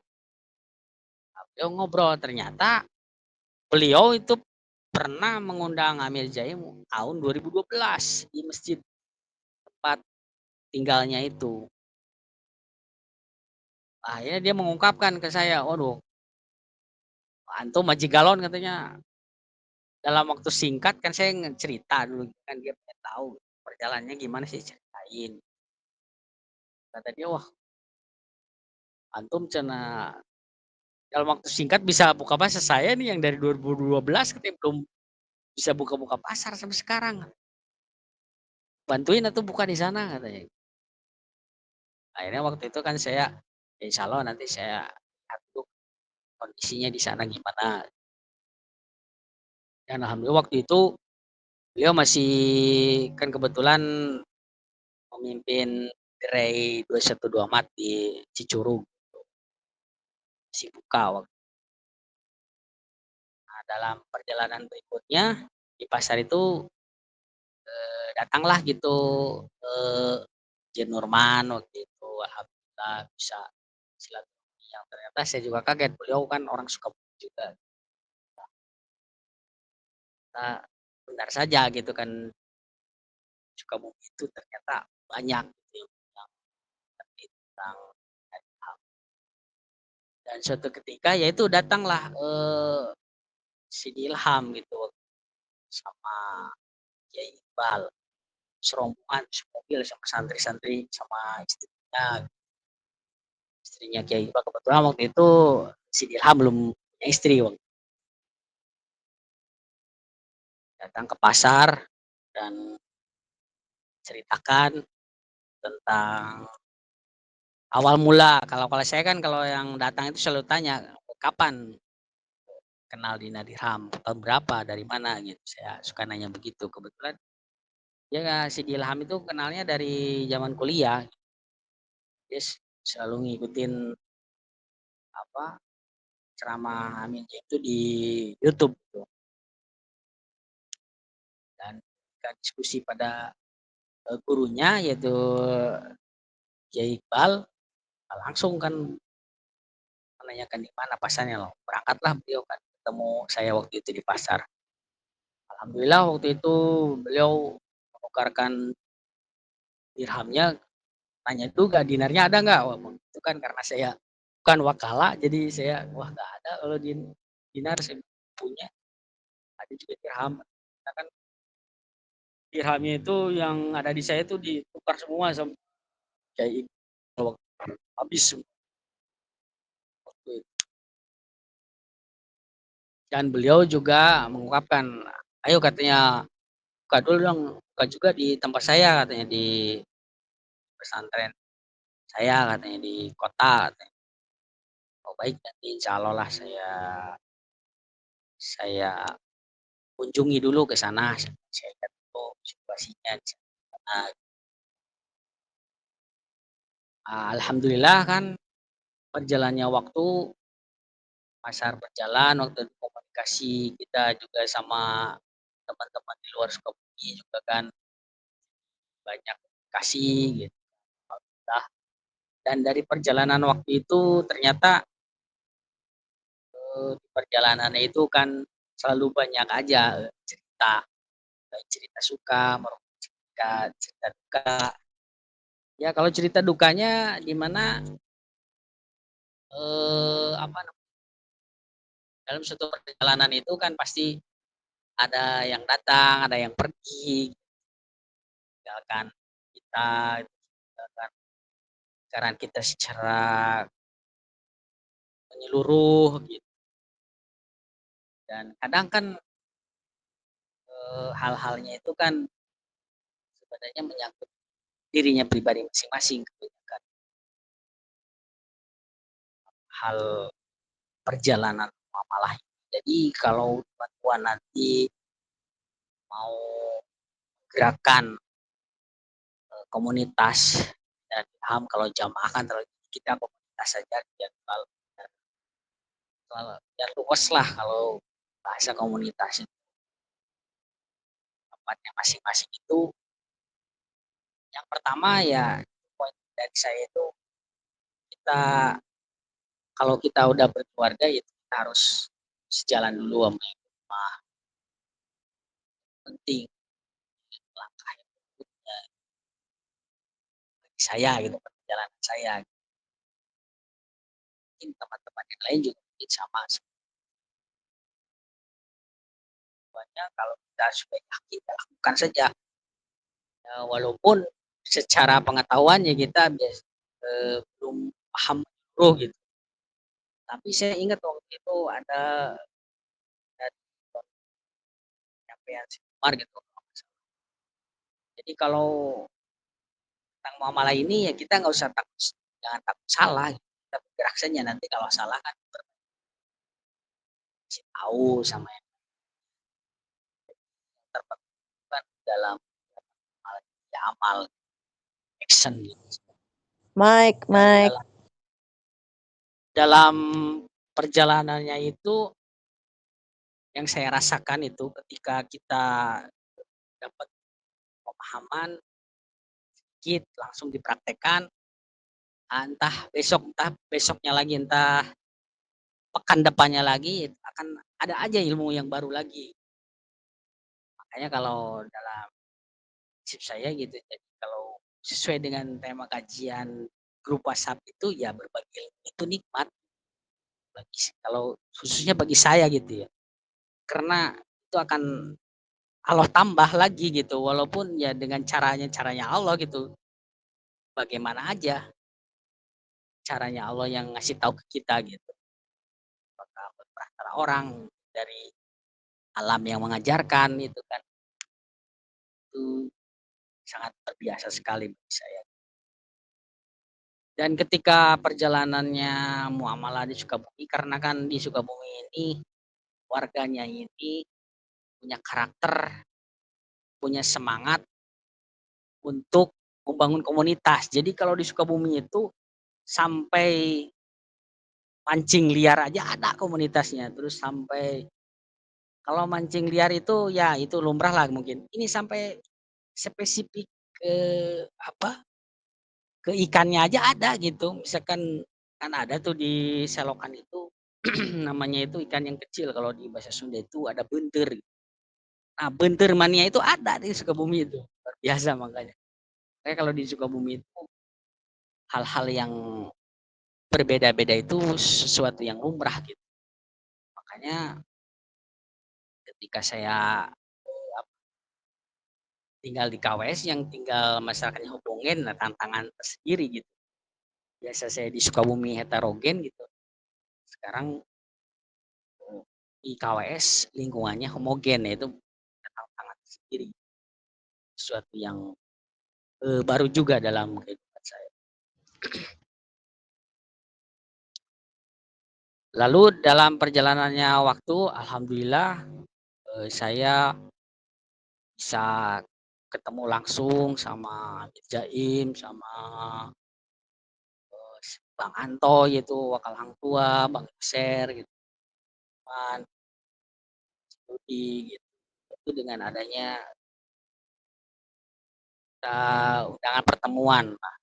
Nah, beliau ngobrol, ternyata beliau itu pernah mengundang Amir Jaim tahun 2012 di masjid tempat tinggalnya itu. Akhirnya dia mengungkapkan ke saya, "Waduh, antum Haji Galon," katanya, "dalam waktu singkat," kan saya cerita dulu kan dia pengen tahu perjalanannya gimana sih, ceritain. Kata dia, "Wah, antum cenah dalam waktu singkat bisa buka pasar, saya nih yang dari 2012," katanya, "belum bisa buka-buka pasar sampai sekarang. Bantuin atuh buka di sana," katanya. Akhirnya waktu itu kan saya, "Ya insyaallah nanti saya atur kondisinya di sana gimana." Dan alhamdulillah waktu itu beliau masih kan kebetulan memimpin gerai 212 Mat di Cicurug, masih buka waktu. Nah, dalam perjalanan berikutnya di pasar itu, datanglah gitu, eee, Jen Nurman waktu itu, alhamdulillah bisa silaturahmi yang ternyata saya juga kaget, beliau kan orang Sukabumi juga. Nah, benar saja gitu kan, Sukabumi itu ternyata banyak gitu yang ngerti tentang Adham. Dan suatu ketika ya itu datanglah, Sidi Ilham gitu sama Kiai Iqbal, serombongan semobil sama santri-santri sama istrinya Kiai Iqbal. Kebetulan waktu itu Sidi Ilham belum punya istri waktu datang ke pasar dan ceritakan tentang awal mula. Kalau kalau saya kan kalau yang datang itu selalu tanya, "Kapan kenal Dina Dirham, tahun berapa, dari mana?" Gitu. Saya suka nanya begitu. Kebetulan dia si Ilham itu kenalnya dari zaman kuliah. Dia selalu ngikutin apa, ceramah Aminnya itu di YouTube gitu. Dan ketika diskusi pada, gurunya yaitu Kiai Iqbal, langsung kan menanyakan di mana pasarnya loh. Berangkatlah beliau kan, ketemu saya waktu itu di pasar. Alhamdulillah waktu itu beliau menukarkan dirhamnya, tanya juga dinarnya ada nggak? Wah, itu kan karena saya bukan wakala, jadi saya wah nggak ada kalau dinar saya punya, ada juga dirham. Karena kan dirhamnya itu yang ada di saya itu ditukar semua sama kayak habis waktu itu. Dan beliau juga mengungkapkan, ayo katanya buka dulu dong, buka juga di tempat saya katanya di pesantren saya katanya di kota katanya. Oh baik nanti insya Allah lah saya kunjungi dulu ke sana, saya lihat dulu situasinya di sana. Alhamdulillah kan berjalannya waktu, pasar berjalan, waktu itu komunikasi kita juga sama teman-teman di luar Sukabumi juga kan banyak kasih gitu. Alhamdulillah. Dan dari perjalanan waktu itu ternyata di perjalanannya itu kan selalu banyak aja cerita, baik cerita suka maupun cerita duka. Ya kalau cerita dukanya di mana apa dalam suatu perjalanan itu kan pasti ada yang datang, ada yang pergi, tinggalkan kita, tinggalkan pikiran kita secara menyeluruh gitu. Dan kadang kan hal-halnya itu kan sebenarnya menyangkut dirinya pribadi masing-masing kebanyakan hal perjalanan muamalah. Jadi kalau bantuan nanti mau gerakan komunitas dan paham kalau jamaah kan terlalu kita komunitas saja biar biar luas lah kalau bahasa komunitas tempatnya masing-masing itu. Yang pertama ya poin dari saya itu kita kalau kita udah berkeluarga ya kita harus sejalan dulu sama yang penting langkah yang berikutnya bagi saya gitu perjalanan saya. Mungkin teman-teman yang lain juga mungkin sama semuanya kalau kita sudah yakin ya lakukan saja. Ya, walaupun secara pengetahuan ya kita belum paham seluruh gitu. Tapi saya ingat waktu itu ada dari penyampaian si Umar gitu. Jadi kalau tentang muamalah ini ya kita nggak usah takut, jangan takut salah. Gitu. Kita bergerak saja nanti kalau salah kan kasih tahu sama yang terpenting dalam amal action gitu. Mike, Dan Mike. dalam perjalanannya itu yang saya rasakan itu ketika kita dapat pemahaman sedikit langsung dipraktekkan, entah besoknya lagi, entah pekan depannya lagi akan ada aja ilmu yang baru lagi. Makanya kalau dalam prinsip saya gitu, jadi kalau sesuai dengan tema kajian grup WhatsApp itu ya berbagi ilmu itu nikmat kalau khususnya bagi saya gitu ya. Karena itu akan Allah tambah lagi gitu walaupun ya dengan caranya Allah gitu. Bagaimana aja caranya Allah yang ngasih tahu ke kita gitu. Apakah perantara orang dari alam yang mengajarkan itu kan itu sangat terbiasa sekali bagi saya. Dan ketika perjalanannya muamalah di Sukabumi karena kan di Sukabumi ini warganya ini punya karakter, punya semangat untuk membangun komunitas. Jadi kalau di Sukabumi itu sampai mancing liar aja ada komunitasnya, terus sampai kalau mancing liar itu ya itu lumrah lah mungkin. Ini sampai spesifik ke apa, ke ikannya aja ada gitu. Misalkan kan ada tuh di selokan itu namanya itu ikan yang kecil kalau di bahasa Sunda itu ada benteur. Nah, benteur mania itu ada di Sukabumi itu, luar biasa makanya. Makanya kalau di Sukabumi itu hal-hal yang berbeda-beda itu sesuatu yang lumrah gitu. Makanya ketika saya tinggal di KWS yang tinggal masyarakatnya homogen, nah tantangan tersendiri gitu. Biasa saya di Sukabumi heterogen gitu, sekarang di KWS lingkungannya homogen, ya itu tantangan tersendiri, sesuatu yang, baru juga dalam kehidupan saya. Lalu dalam perjalanannya waktu alhamdulillah, saya bisa ketemu langsung sama Jaim, sama, Bang Antoy itu wakal hang tua, Bang Yosер gitu kan, studi gitu. Itu dengan adanya, undangan pertemuan lah,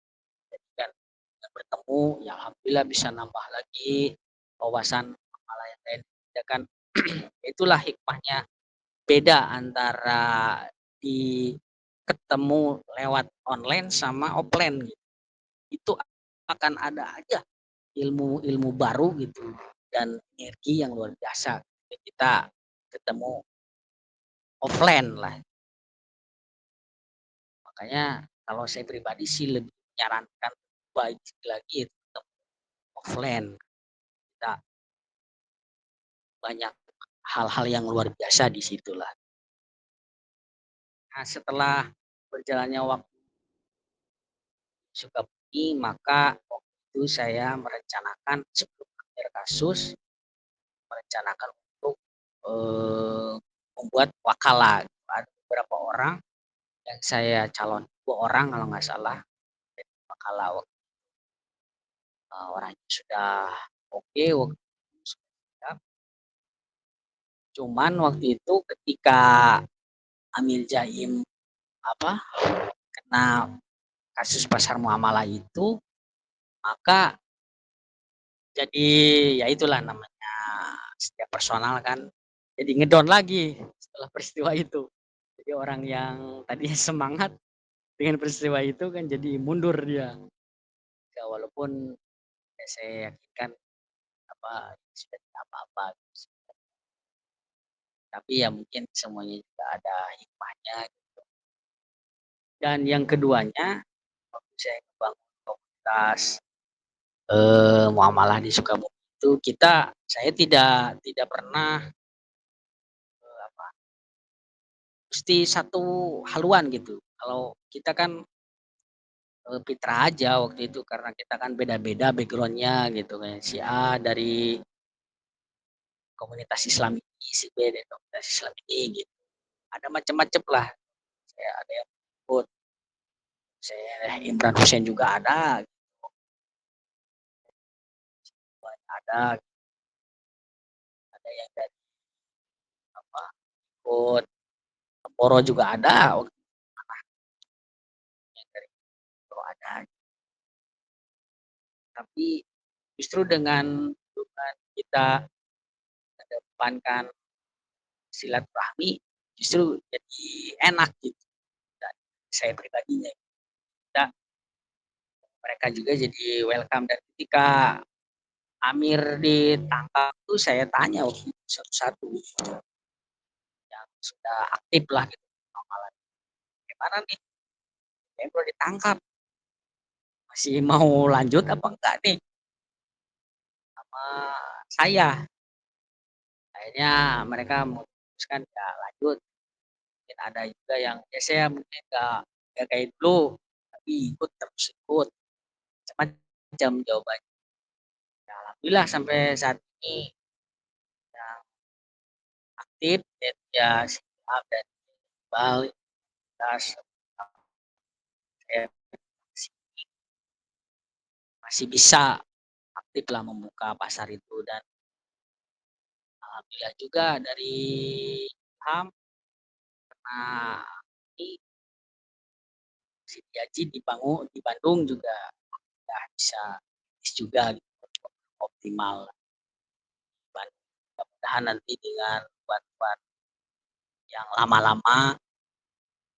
jadi kan dengan bertemu ya alhamdulillah bisa nambah lagi wawasan hal yang lain, ya kan. Itulah hikmahnya beda antara di ketemu lewat online sama offline gitu. Itu akan ada aja ilmu-ilmu baru gitu dan energi yang luar biasa ketika kita ketemu offline lah. Makanya kalau saya pribadi sih lebih menyarankan baik lagi itu ketemu offline. Kita banyak hal-hal yang luar biasa di situlah. Nah, setelah berjalannya waktu Sukabumi, maka waktu itu saya merencanakan sebelum akhir kasus, merencanakan untuk, membuat wakala. Ada beberapa orang yang saya calon 2 orang kalau nggak salah jadi wakala, orangnya sudah oke, waktu itu sudah siap. Cuman waktu itu ketika Amil Jaim apa, kena kasus pasar muamalah itu, maka jadi ya itulah namanya setiap personal kan, jadi ngedown lagi setelah peristiwa itu. Jadi orang yang tadinya semangat dengan peristiwa itu kan jadi mundur dia. Ya walaupun ya saya yakinkan apa, sudah tidak apa-apa, tapi ya mungkin semuanya juga ada hikmahnya. Dan yang keduanya, waktu saya ngebangun komunitas, muamalah di Sukabumi itu saya tidak pernah, apa, mesti satu haluan gitu. Kalau kita kan, fitrah aja waktu itu karena kita kan beda-beda background-nya gitu kan, si A dari komunitas Islam ini, si B dari komunitas Islam ini gitu. Ada macam-macam lah, saya ada yang ikut, saya Imran Hussein juga ada yang dari apa, ikut Poro juga ada, waktu yang dari Poro ada. Tapi justru dengan kita mengedepankan silaturahmi, justru jadi enak gitu. Dan saya pribadinya, kita mereka juga jadi welcome dan ketika Amir ditangkap tuh saya tanya waktu itu satu-satu yang sudah aktif lah gitu, amalan, "Gimana nih? Hendro ditangkap, masih mau lanjut apa enggak nih sama saya?" Akhirnya mereka memutuskan ya lanjut, mungkin ada juga yang ya saya mungkin nggak kayak dulu, tapi ikut terus ikut, macam-macam jawabannya. Ya alhamdulillah sampai saat ini yang aktif dan ya siap dan balik saya masih masih bisa aktiflah membuka pasar itu dan alhamdulillah juga dari saham karena ini Sitiaji di Bandung juga udah bisa bisnis juga gitu, optimal. Mudah-mudahan nanti dengan buat yang lama-lama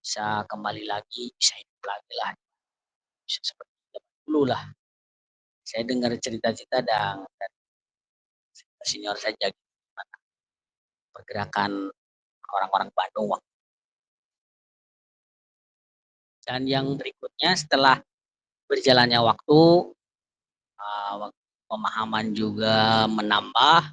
bisa kembali lagi, bisa hidup lagi lah, bisa seperti zaman dulu lah. Saya dengar cerita-cerita dan senior saya jadi gimana pergerakan orang-orang Bandung. Dan yang berikutnya setelah berjalannya waktu, pemahaman juga menambah,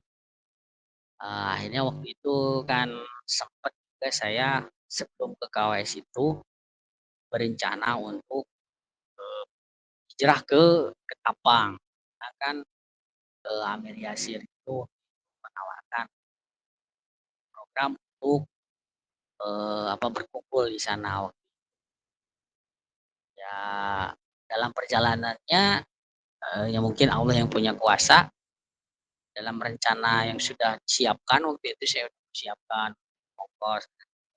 akhirnya waktu itu kan sempat juga saya sebelum ke KWS itu berencana untuk hijrah ke Ketapang. Karena kan, Amir Yasir itu menawarkan program untuk, berkumpul di sana. Ya dalam perjalanannya, ya mungkin Allah yang punya kuasa, dalam rencana yang sudah disiapkan waktu itu saya udah siapkan ongkos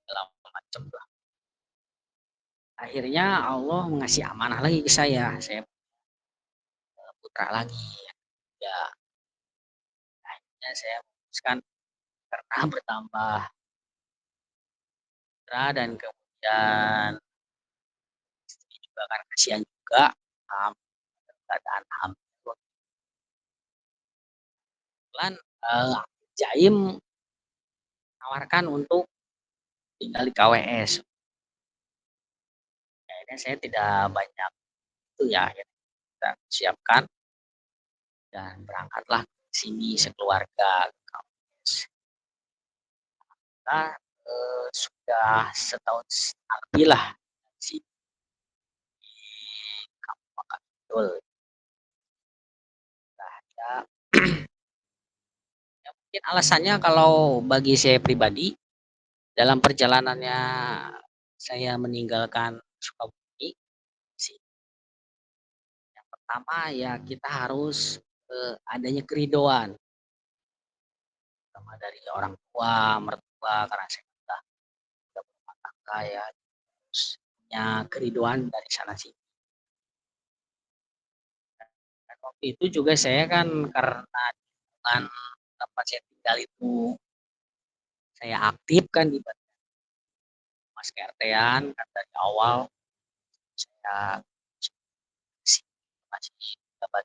segala macam lah. Akhirnya Allah ngasih amanah lagi ke saya putra lagi. Ya akhirnya saya memutuskan karena bertambah putra dan kemudian istri juga kan kasihan juga, keadaan hamil. Kebetulan, Jaim menawarkan untuk tinggal di KWS. Akhirnya saya tidak banyak itu ya, akhirnya kita siapkan dan berangkatlah ke sini sekeluarga ke KWS. Kita, sudah setahun lebih lah di Kampung Makassar. Nah, ya, ya mungkin alasannya kalau bagi saya pribadi, dalam perjalanannya saya meninggalkan Sukabumi sih, yang pertama ya kita harus, adanya keridhoan, pertama dari orang tua, mertua, karena saya udah berumah tangga ya, terus punya keridhoan dari sana sini. Dan waktu itu juga saya kan karena di lingkungan tempat saya tinggal itu saya aktif kan di Mas KRT-an kan dari awal saya masih dapat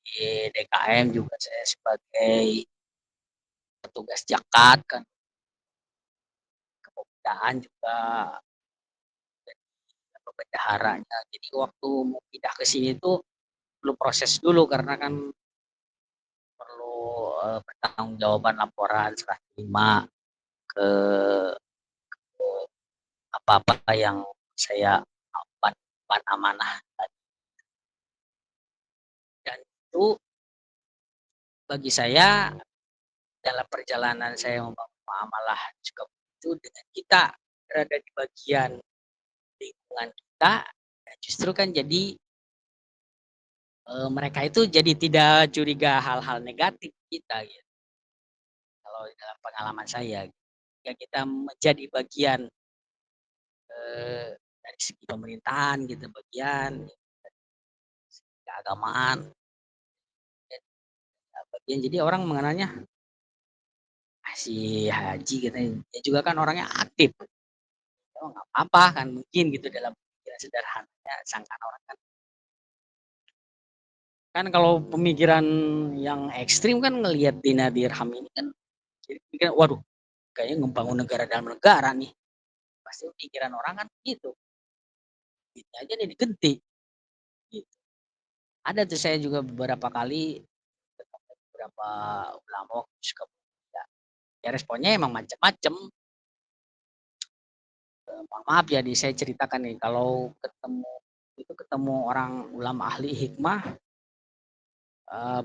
di DKM juga saya sebagai petugas Jakat kan, kepemudaan juga jadi bendaharanya. Jadi waktu mau pindah ke sini tuh perlu proses dulu karena kan perlu, pertanggungjawaban laporan serah terima ke apa-apa yang saya emban amanah dan itu bagi saya dalam perjalanan saya membangun muamalah juga itu dengan kita berada di bagian lingkungan kita, ya justru kan jadi, mereka itu jadi tidak curiga hal-hal negatif kita gitu, kalau dalam pengalaman saya. Ketika kita menjadi bagian, dari segi pemerintahan gitu, bagian keagamaan, bagian jadi orang mengenalnya, "Ah, si Haji," katanya, dia juga kan orangnya aktif, oh nggak apa-apa kan mungkin gitu dalam pikiran sederhananya sangkaan orang kan. Kan kalau pemikiran yang ekstrim kan ngelihat Dina Dirham ini kan jadi pikiran, waduh kayaknya ngebangun negara dalam negara nih, pasti pikiran orang kan gitu, duitnya aja nih digenti, gitu. Ada tuh saya juga beberapa kali ketemu beberapa ulama waktu suka ya, ya responnya emang macem-macem, mohon maaf ya saya ceritakan nih kalau ketemu orang ulama ahli hikmah,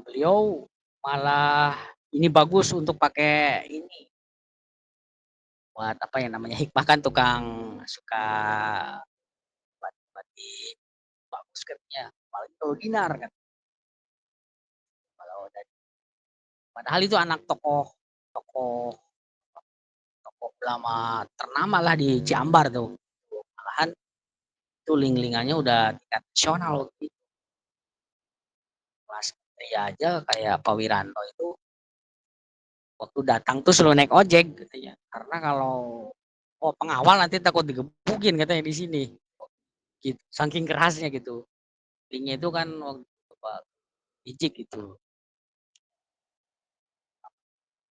beliau malah ini bagus untuk pakai ini, buat apa ya namanya, hikmah kan tukang suka buat di skripnya, apalagi kalau Dinar kan, kalau dari padahal itu anak tokoh tokoh tokoh ulama ternama lah di Ciambar tuh. Malahan itu link-linkannya udah tingkat nasional waktu itu. Kelas menteri aja kayak Pak Wiranto itu waktu datang tuh selalu naik ojek katanya. Karena kalau oh pengawal nanti takut digebukin katanya di sini. Gitu. Saking kerasnya gitu. Linknya itu kan waktu Pak Ijik gitu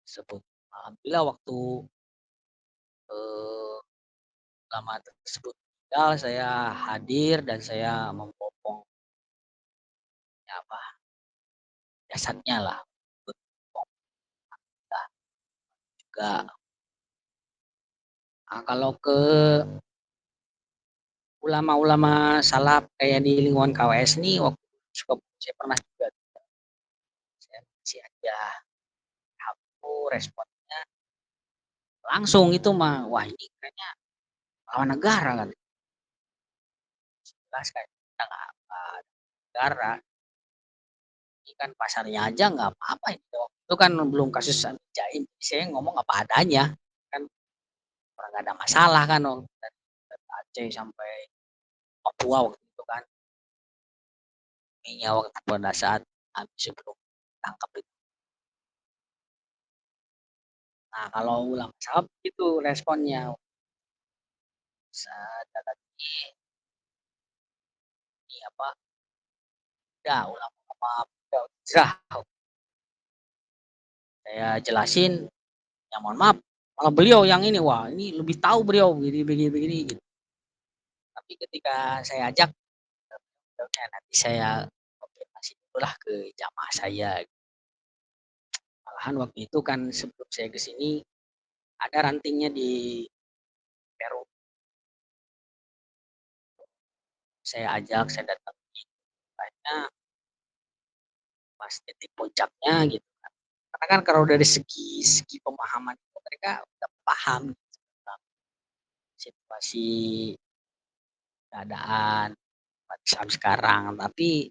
sebut. Alhamdulillah waktu eh, lama tersebut tinggal saya hadir dan saya membopong ya apa jasadnya lah untuk juga. Nah, kalau ke ulama-ulama salaf kayak di lingkungan KWS nih waktu suka saya pernah juga saya kasih aja aku responnya langsung itu mah wah ini kayaknya lawan negara kan jelas kan kita nggak apa negara ini kan pasarnya aja nggak apa-apa itu kan belum kasus jaim saya ngomong apa adanya kan orang nggak ada masalah kan dari Aceh sampai Papua waktu itu kan ini waktu pada saat habis sebelum tangkap itu. Nah kalau ulama salaf itu responnya ada lagi ini apa ya ulama-ulama hijrah saya jelasin ya mohon maaf malah beliau yang ini wah ini lebih tahu beliau begini begini begini gitu. Tapi ketika saya ajak nanti saya konfirmasi dulu lah ke jamaah saya. Malahan waktu itu kan sebelum saya ke sini ada rantingnya di Peru. Saya ajak, saya datang banyak pas titik puncaknya gitu kan. Karena kan kalau dari segi segi pemahaman itu mereka udah paham gitu, tentang situasi keadaan Islam sekarang, tapi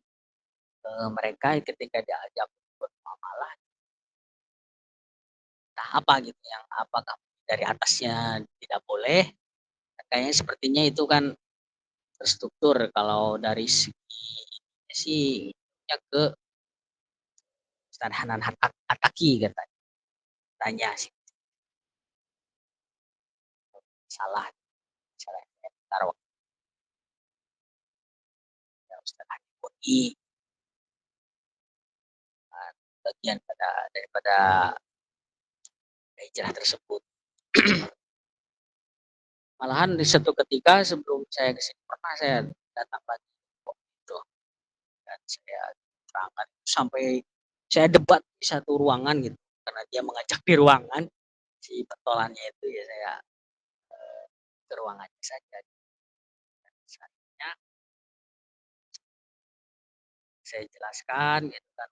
mereka ketika diajak bermuamalah entah apa gitu yang apakah dari atasnya tidak boleh kayaknya sepertinya itu kan terstruktur kalau dari segi sih ya ke Ustaz Hanan Ataki katanya sih salah salah komentar waktu Ustaz Hadi bagian daripada hijrah tersebut. Malahan di satu ketika sebelum saya kesini pernah saya datang lagi itu dan saya terangkan sampai saya debat di satu ruangan gitu karena dia mengajak di ruangan si pentolannya itu ya saya ke ruangannya saja. Dan selanjutnya saya jelaskan gitu kan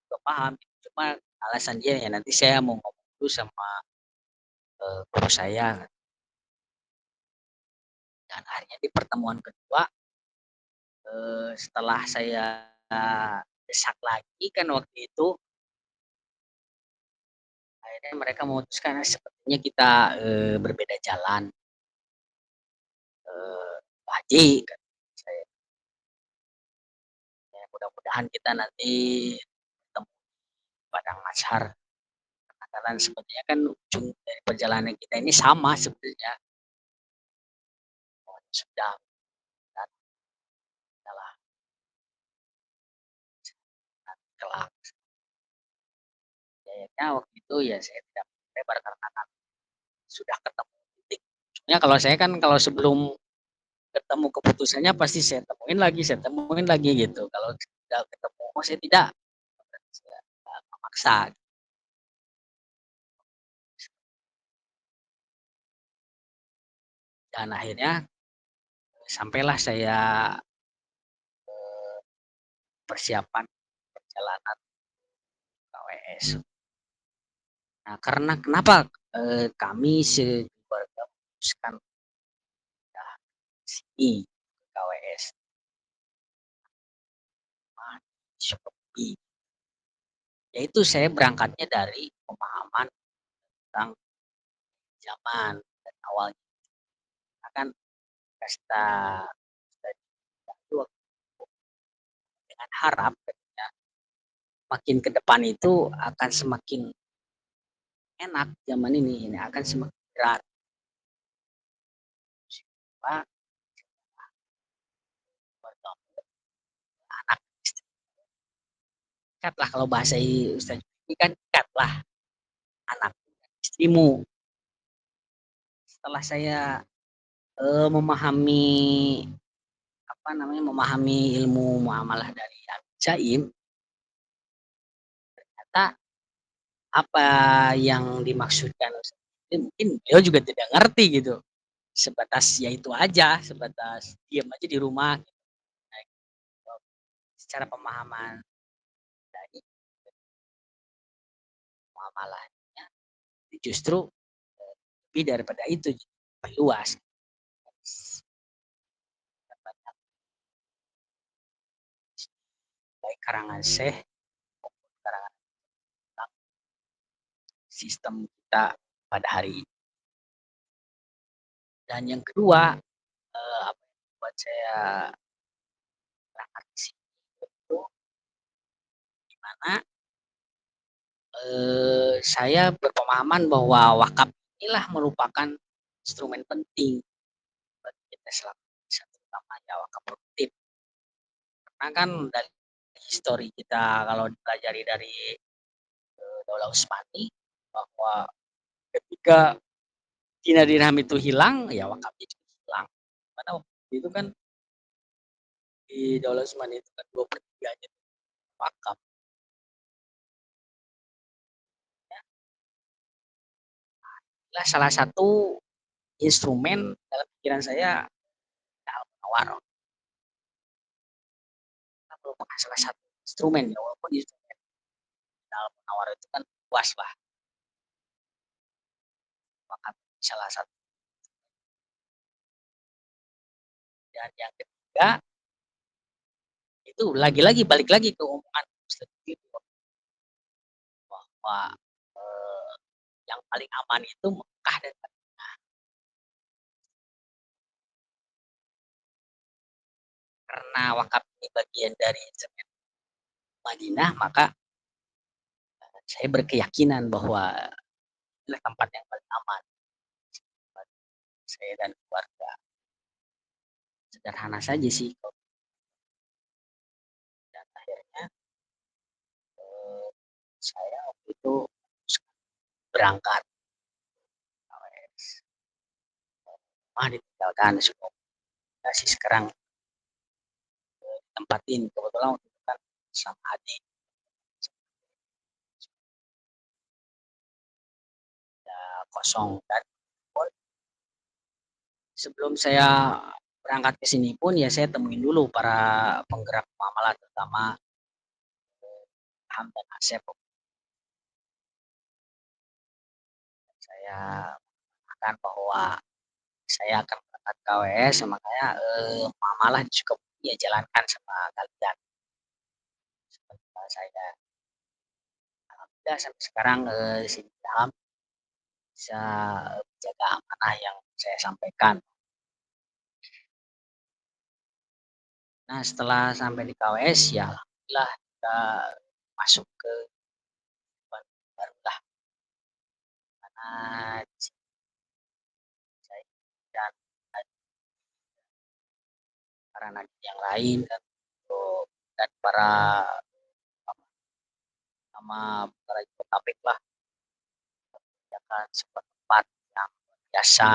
untuk paham cuma alasan dia ya nanti saya mau ngomong dulu sama guru saya dan akhirnya di pertemuan kedua setelah saya desak lagi kan waktu itu akhirnya mereka memutuskan sepertinya kita berbeda jalan Pak Haji kan saya ya, mudah-mudahan kita nanti bertemu Padang Mashar karena sepertinya kan ujung dari perjalanan kita ini sama sebenarnya sudah adalah kelak kayaknya waktu itu ya saya tidak lebar karena kan sudah ketemu titik. Sebenarnya kalau saya kan kalau sebelum ketemu keputusannya pasti saya temuin lagi gitu. Kalau tidak ketemu saya tidak saya memaksa. Dan akhirnya sampailah saya persiapan perjalanan KWS. Nah, karena kenapa kami sekeluarga memutuskan sini KWS mencukupi. Yaitu saya berangkatnya dari pemahaman tentang zaman dan awalnya kan pesta itu dengan harap makin ke depan itu akan semakin enak zaman ini akan semakin berat. Pak, anak ikat lah kalau bahasa Ustaz ini kan ikat lah anak istrimu. Setelah saya memahami apa namanya memahami ilmu muamalah dari Jaim, ternyata apa yang dimaksudkan mungkin beliau juga tidak ngerti gitu. Sebatas ya itu aja, sebatas diam aja di rumah. Nah, secara pemahaman dari muamalahnya justru lebih daripada itu luas. Baik karangan Syekh maupun karangan sistem kita pada hari ini. Dan yang kedua, apa yang buat saya berangkat ke sini itu di mana saya berpemahaman bahwa wakaf inilah merupakan instrumen penting bagi kita selama terutama ya wakaf produktif. Karena kan dari histori kita kalau dipelajari dari Daulah Utsmani bahwa ketika dinar dirham itu hilang, ya wakafnya juga hilang. Karena waktu itu kan di Daulah Utsmani itu kan 2/3-nya wakaf. Ya. Adalah salah satu instrumen dalam pikiran saya Al-Munawarrah. Merupakan salah satu instrumen ya walaupun instrumen Al-Munawarrah itu kan luas lah. Wakaf salah satu. Dan yang ketiga itu lagi-lagi balik lagi ke omongan Ustaz itu bahwa yang paling aman itu Mekah dan Madinah. Karena wakaf ini bagian dari instrumen Madinah, maka saya berkeyakinan bahwa inilah tempat yang paling aman saya dan keluarga. Sederhana saja sih. Dan akhirnya saya waktu itu berangkat ditinggalkan semua kasih sekarang tempatin kebetulan waktu itu kan sama adik ya, kosong dan pun sebelum saya berangkat ke sini pun ya saya temuin dulu para penggerak muamalah terutama Ham dan Asep. Saya akan bahwa saya akan berangkat KWS makanya muamalah juga ya jalankan sama kalian. Seperti saya alhamdulillah sampai sekarang sini dalam bisa menjaga amanah yang saya sampaikan. Nah setelah sampai di KWS ya alhamdulillah kita masuk ke baru lah karena saya dan para nabi yang lain dan para sama para tablik lah menyediakan sebuah tempat yang biasa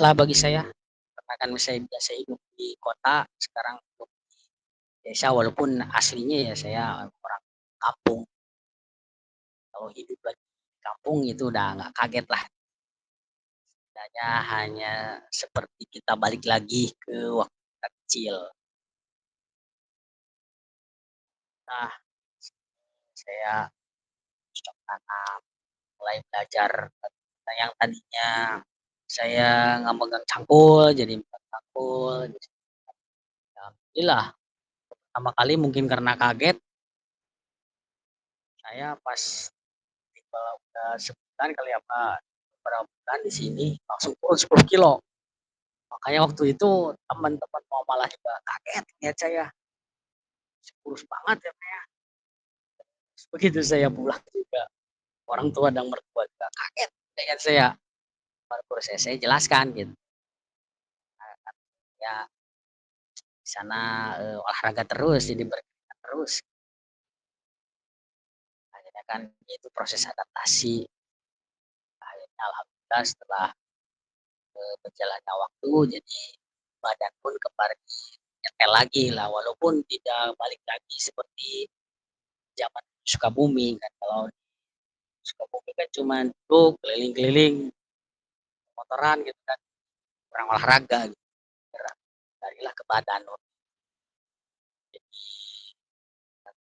lah bagi saya karena kan saya biasa hidup di kota sekarang hidup di desa walaupun aslinya ya saya orang kampung. Kalau hidup lagi di kampung itu udah nggak kaget lah. Setidaknya hanya seperti kita balik lagi ke waktu kita kecil. Nah, saya cocok tanam, mulai belajar yang tadinya saya nggak megang cangkul, jadi megang cangkul. Alhamdulillah Pertama kali mungkin karena kaget, saya pas udah sebulan kali apa, beberapa bulan di sini langsung turun 10 kilo. Makanya waktu itu teman-teman mau malah juga kaget lihat saya, kurus banget ya, Pak, ya. Begitu saya pulang juga, orang tua dan mertua juga kaget dengan saya. Baru saya jelaskan gitu, ya di sana, olahraga terus, jadi berkeringat terus. Akhirnya kan itu proses adaptasi. Akhirnya alhamdulillah setelah, berjalannya waktu jadi badan pun kembali nyetel lagi lah, walaupun tidak balik lagi seperti zaman Sukabumi kan. Kalau Sukabumi kan cuman duduk keliling-keliling, motoran gitu kan, kurang olahraga gitu, gerak. Balilah ke badan, jadi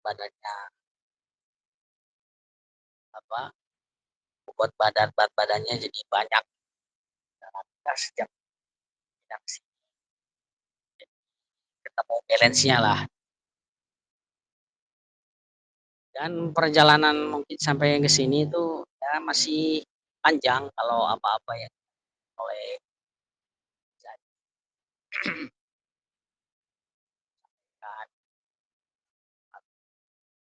badannya apa, bobot berat badannya jadi banyak, alhamdulillah sejak pindah ke sini ketemu balance-nya lah. Dan perjalanan mungkin sampai ke sini itu ya masih panjang kalau apa-apa yang oleh kan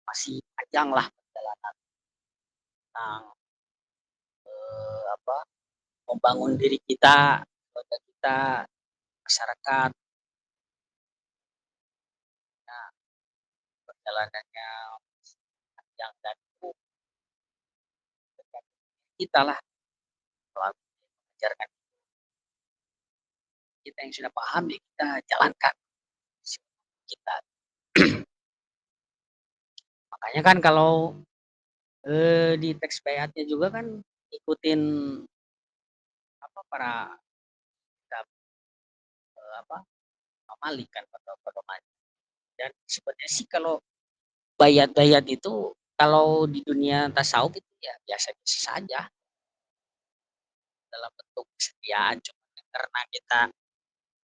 masih panjang lah perjalanan tentang apa, membangun diri kita, keluarga kita, masyarakat. Nah, perjalanannya panjang dan itu kita lah selalu mengajarkan kita yang sudah paham ya kita jalankan kita. Makanya kan kalau di teks bayatnya juga kan ikutin apa para kitab apa Malik kan pedoman. Dan sebenarnya sih kalau bayat-bayat itu kalau di dunia tasawuf itu ya biasa-biasa saja dalam bentuk kesetiaan, cuma karena kita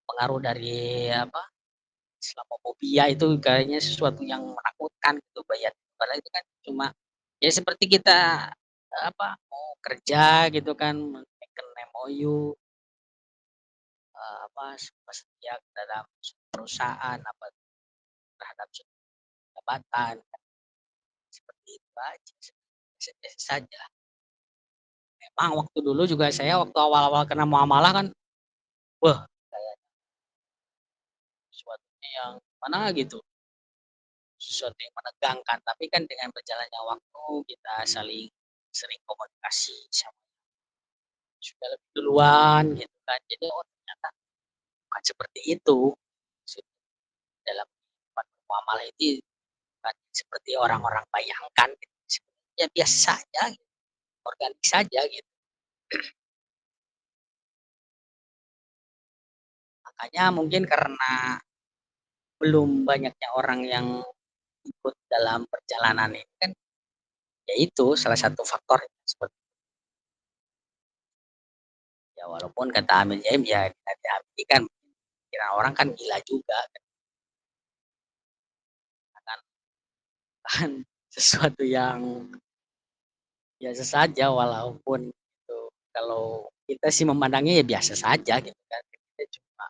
pengaruh dari apa, Islamophobia itu kayaknya sesuatu yang menakutkan gitu bayat. Padahal itu kan cuma ya seperti kita apa, mau kerja gitu kan, bikin MOU, apa, setia dalam perusahaan, apa, terhadap jabatan, seperti itu aja, biasa-biasa saja. Memang waktu dulu juga saya waktu awal-awal kena muamalah kan, wah kayak sesuatunya yang mana gitu, sesuatu yang menegangkan, tapi kan dengan berjalannya waktu kita saling sering komunikasi sama sudah lebih duluan gitu kan, jadi oh ternyata bukan seperti itu, dalam kehidupan bermuamalah itu bukan seperti orang-orang bayangkan gitu, sebenarnya biasa saja gitu, organik saja gitu. Makanya mungkin karena belum banyaknya orang yang ikut dalam perjalanan ini kan, ya itu salah satu faktor seperti ya walaupun kata Amil Jaim ya hati-hati kan kira orang kan gila juga kan, kan sesuatu yang biasa saja walaupun itu kalau kita sih memandangnya ya biasa saja gitu kan, kita cuma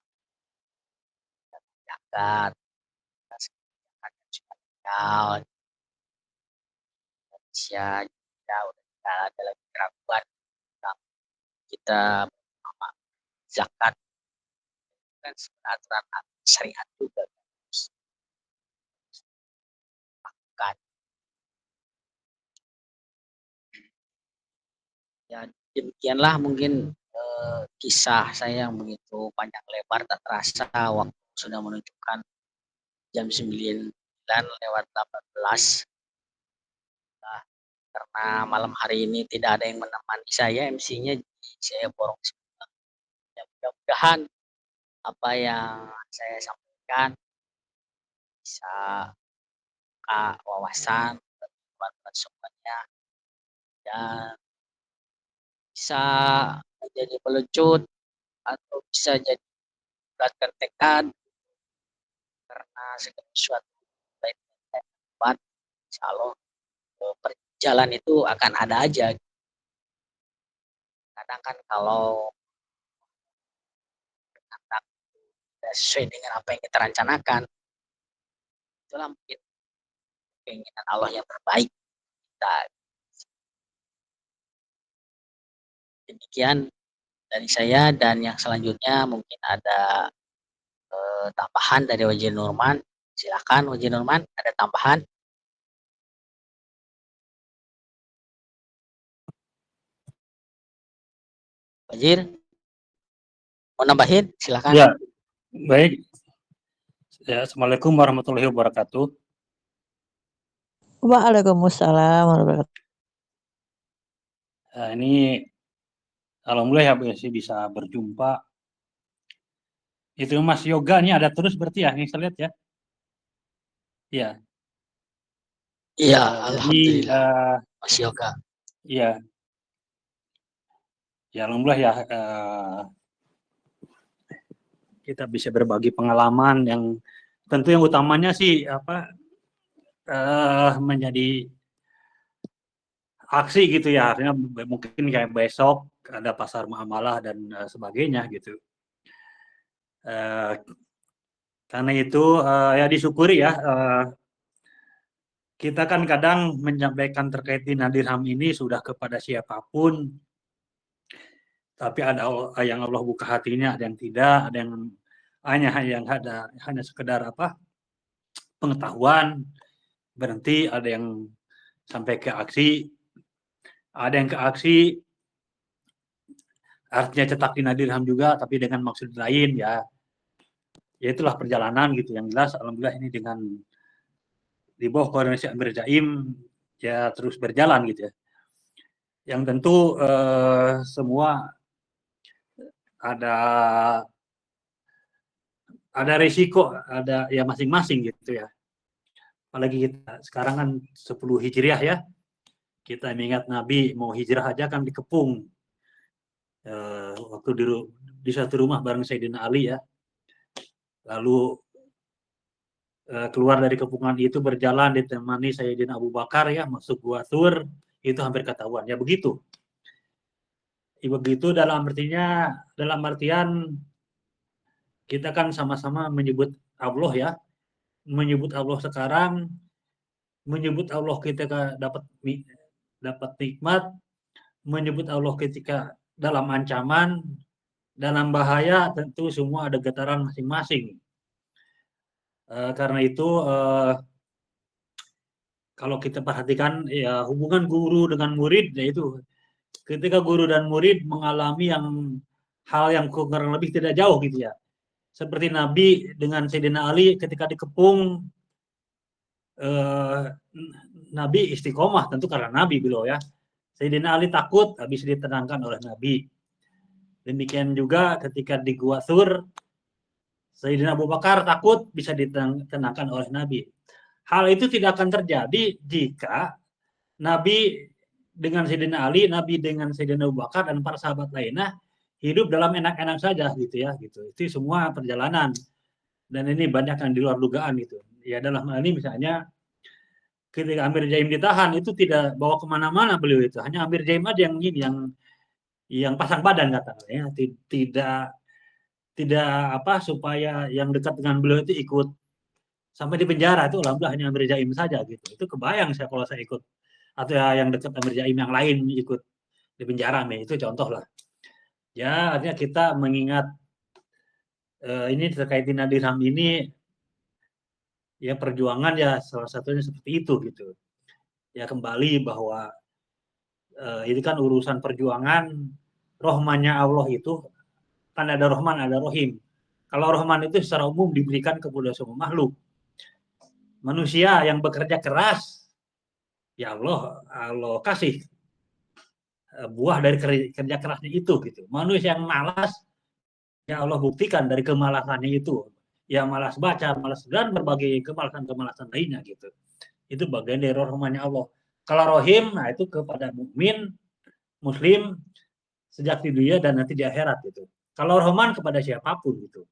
zakat, sosial, Indonesia, kita udah tidak ada lagi keraguan tentang kita zakat kan aturan syariat juga kan. Ya demikianlah mungkin kisah saya yang begitu panjang lebar tak terasa waktu sudah menunjukkan jam 9 lewat 18. Nah, karena malam hari ini tidak ada yang menemani saya MC-nya, jadi saya borong sebentar. Ya, mudah-mudahan apa yang saya sampaikan bisa wawasan buat semuanya dan bisa menjadi pelecut atau bisa jadi bulatkan tekad karena segala sesuatu bermanfaat, insya Allah perjalanan itu akan ada aja. Kadang kan kalau tidak sesuai dengan apa yang kita rencanakan, itulah mungkin keinginan Allah yang terbaik kita. Demikian dari saya, dan yang selanjutnya mungkin ada tambahan dari Wajih Nurman. Silakan Wajih Nurman, ada tambahan? Wajir, mau nambahin? Silakan. Ya, baik. Ya, Assalamualaikum warahmatullahi wabarakatuh. Waalaikumsalam warahmatullahi wabarakatuh. Ini alhamdulillah ya masih bisa berjumpa. Itu Mas Yoga nih ada terus berarti ya, ini saya lihat ya. Iya. Iya, Jadi alhamdulillah. Mas Yoga. Iya. Ya alhamdulillah ya kita bisa berbagi pengalaman yang tentu yang utamanya sih menjadi aksi gitu ya, artinya mungkin kayak besok ada pasar muamalah dan sebagainya gitu. Karena itu ya disyukuri ya, kita kan kadang menyampaikan terkait dinar dirham ini sudah kepada siapapun, tapi ada yang Allah buka hatinya, ada yang tidak, ada yang hanya sekedar pengetahuan, berhenti, ada yang sampai ke aksi, ada yang ke aksi artinya cetak dinar dirham juga, tapi dengan maksud lain ya. Ya itulah perjalanan gitu. Yang jelas alhamdulillah ini dengan di bawah koordinasi Amir Jaim ya terus berjalan gitu ya. Yang tentu semua ada risiko, ada ya masing-masing gitu ya. Apalagi kita sekarang kan 10 Hijriah ya. Kita mengingat Nabi mau hijrah aja kan dikepung. Waktu di satu rumah bareng Sayyidina Ali ya. Lalu keluar dari kepungan itu berjalan ditemani Sayyidina Abu Bakar ya, masuk Gua Thur, itu hampir ketahuan. Ya begitu. Begitu dalam artian kita kan sama-sama menyebut Allah ya, menyebut Allah sekarang, menyebut Allah ketika dapat nikmat, menyebut Allah ketika dalam ancaman, dalam bahaya, tentu semua ada getaran masing-masing. Karena itu kalau kita perhatikan ya hubungan guru dengan murid, yaitu ketika guru dan murid mengalami hal yang kurang lebih tidak jauh gitu ya. Seperti Nabi dengan Sayyidina Ali ketika dikepung, Nabi istiqomah tentu karena Nabi beliau ya. Sayyidina Ali takut, habis ditenangkan oleh Nabi. Demikian juga ketika di Gua Thur, Sayyidina Abu Bakar takut, bisa ditenangkan oleh Nabi. Hal itu tidak akan terjadi jika Nabi dengan Sayyidina Ali, Nabi dengan Sayyidina Abu Bakar dan para sahabat lainnya hidup dalam enak-enak saja gitu ya, gitu. Itu semua perjalanan. Dan ini banyak yang di luar dugaan gitu. Ya dalam hal ini misalnya ketika Amir Jaim ditahan itu tidak bawa kemana-mana beliau itu, hanya Amir Jaim aja yang pasang badan katanya, tidak supaya yang dekat dengan beliau itu ikut sampai di penjara, itu alhamdulillah hanya Amir Jaim saja gitu. Itu kebayang saya kalau saya ikut, atau ya yang dekat Amir Jaim yang lain ikut di penjara nih, itu contoh lah. Ya artinya kita mengingat ini terkait dinar dirham ini ya perjuangan ya salah satunya seperti itu gitu. Ya kembali bahwa ini kan urusan perjuangan, rahmannya Allah itu kan ada Rahman, ada Rahim. Kalau Rahman itu secara umum diberikan kepada semua makhluk. Manusia yang bekerja keras, ya Allah kasih buah dari kerja kerasnya itu gitu. Manusia yang malas, ya Allah buktikan dari kemalasannya itu. Ya malas baca, malas dan berbagai kemalasan lainnya gitu. Itu bagian dari rahmannya Allah. Kalau Rahim, nah itu kepada mukmin, muslim sejak di dunia dan nanti di akhirat gitu. Kalau Rahman kepada siapapun gitu.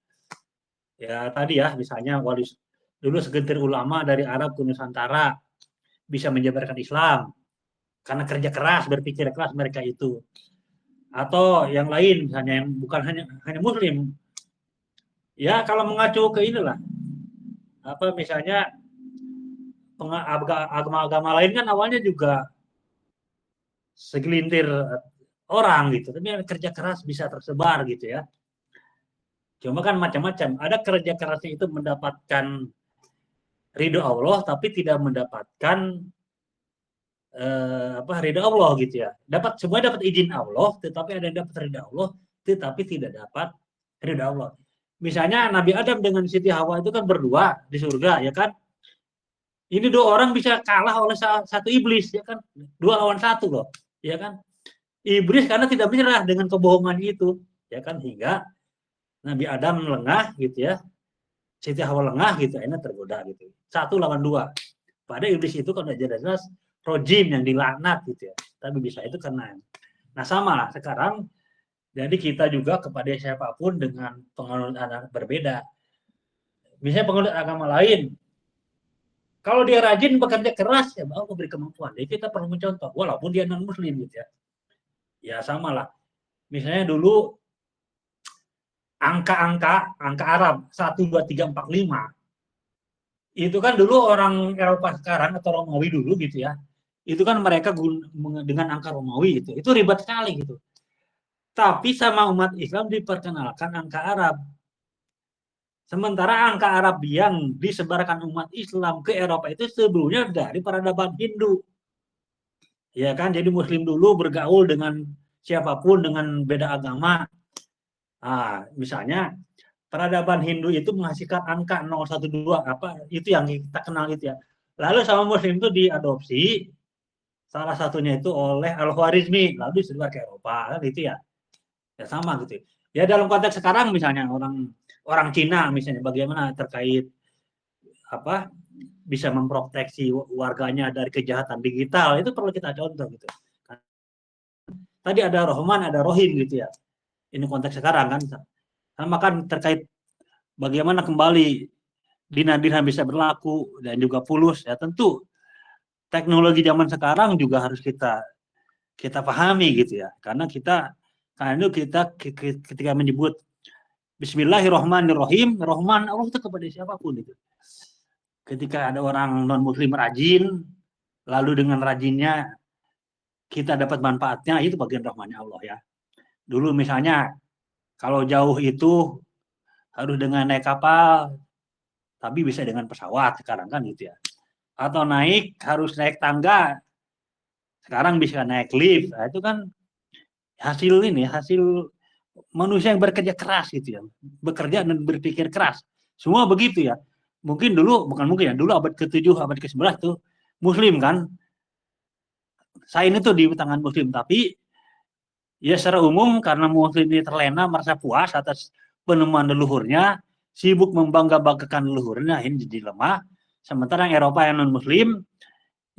Ya tadi ya misalnya dulu segelintir ulama dari Arab ke Nusantara bisa menyebarkan Islam karena kerja keras, berpikir keras mereka itu. Atau yang lain misalnya yang bukan hanya Muslim. Ya kalau mengacu ke inilah apa misalnya agama-agama lain kan awalnya juga segelintir orang gitu, tapi kerja keras bisa tersebar gitu ya. Cuma kan macam-macam. Ada kerja kerasnya itu mendapatkan ridho Allah, tapi tidak mendapatkan ridho Allah gitu ya. Semua dapat izin Allah, tetapi ada yang dapat ridho Allah, tetapi tidak dapat ridho Allah. Misalnya Nabi Adam dengan Siti Hawa itu kan berdua di surga, ya kan? Ini dua orang bisa kalah oleh satu iblis, ya kan? 2 lawan 1 loh, ya kan? Iblis karena tidak menyerah dengan kebohongan itu, ya kan? Hingga Nabi Adam lengah gitu ya, Siti Hawa lengah gitu, akhirnya tergoda gitu. 1 lawan 2. Pada iblis itu kan udah jelas rojim yang dilaknat gitu ya. Tapi bisa itu karena. Nah sama lah sekarang. Jadi kita juga kepada siapapun dengan penganut agama berbeda. Misalnya penganut agama lain, kalau dia rajin bekerja keras ya Allah beri kemampuan. Jadi kita perlu mencontoh, walaupun dia non Muslim gitu ya. Ya sama lah. Misalnya dulu angka Arab 1, 2, 3, 4, 5 itu kan dulu orang Eropa sekarang atau Romawi dulu gitu ya, itu kan mereka dengan angka Romawi itu ribet sekali gitu. Tapi sama umat Islam diperkenalkan angka Arab. Sementara angka Arab yang disebarkan umat Islam ke Eropa itu sebelumnya dari peradaban Hindu. Ya kan, jadi Muslim dulu bergaul dengan siapapun dengan beda agama. Nah, misalnya peradaban Hindu itu menghasilkan angka 012 apa itu yang kita kenal itu ya. Lalu sama Muslim itu diadopsi salah satunya itu oleh Al-Khwarizmi lalu disebar ke Eropa kan itu ya. Ya sama gitu. Ya dalam konteks sekarang misalnya orang Cina misalnya bagaimana terkait apa bisa memproteksi warganya dari kejahatan digital itu perlu kita contoh gitu. Tadi ada Rohman, ada Rohim gitu ya. Ini konteks sekarang kan. Sama kan terkait bagaimana kembali dina-dina bisa berlaku dan juga fulus ya tentu teknologi zaman sekarang juga harus kita pahami gitu ya karena kita ketika menyebut Bismillahirrahmanirrahim Rahman Allah itu kepada siapapun itu ketika ada orang non Muslim rajin lalu dengan rajinnya kita dapat manfaatnya itu bagian rahmannya Allah ya dulu misalnya kalau jauh itu harus dengan naik kapal tapi bisa dengan pesawat sekarang kan gitu ya. Atau harus naik tangga, sekarang bisa naik lift. Nah, itu kan hasil manusia yang bekerja keras gitu ya. Bekerja dan berpikir keras. Semua begitu ya. Mungkin dulu, bukan mungkin ya, dulu abad ke-7, abad ke-11 tuh Muslim kan. Sain itu di tangan Muslim, tapi ya secara umum karena Muslim ini terlena merasa puas atas penemuan leluhurnya, sibuk membangga-banggakan leluhurnya, ini jadi lemah. Sementara yang Eropa yang non-Muslim,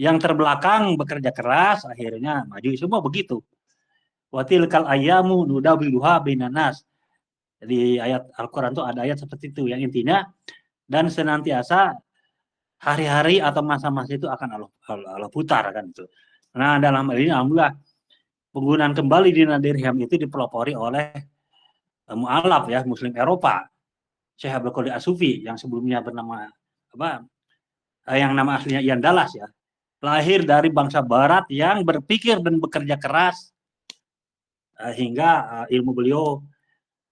yang terbelakang bekerja keras, akhirnya maju. Semua begitu. Watilkal ayamu nudawiluha binanas. Jadi ayat Al-Quran itu ada ayat seperti itu. Yang intinya, dan senantiasa hari-hari atau masa-masa itu akan Allah putar. Kan itu. Nah dalam hal ini, alhamdulillah, penggunaan kembali dina dirham itu dipelopori oleh mu'alaf ya Muslim Eropa Syekh Abdul Qadir As-Sufi yang sebelumnya bernama yang nama aslinya Ian Dallas ya lahir dari bangsa Barat yang berpikir dan bekerja keras hingga ilmu beliau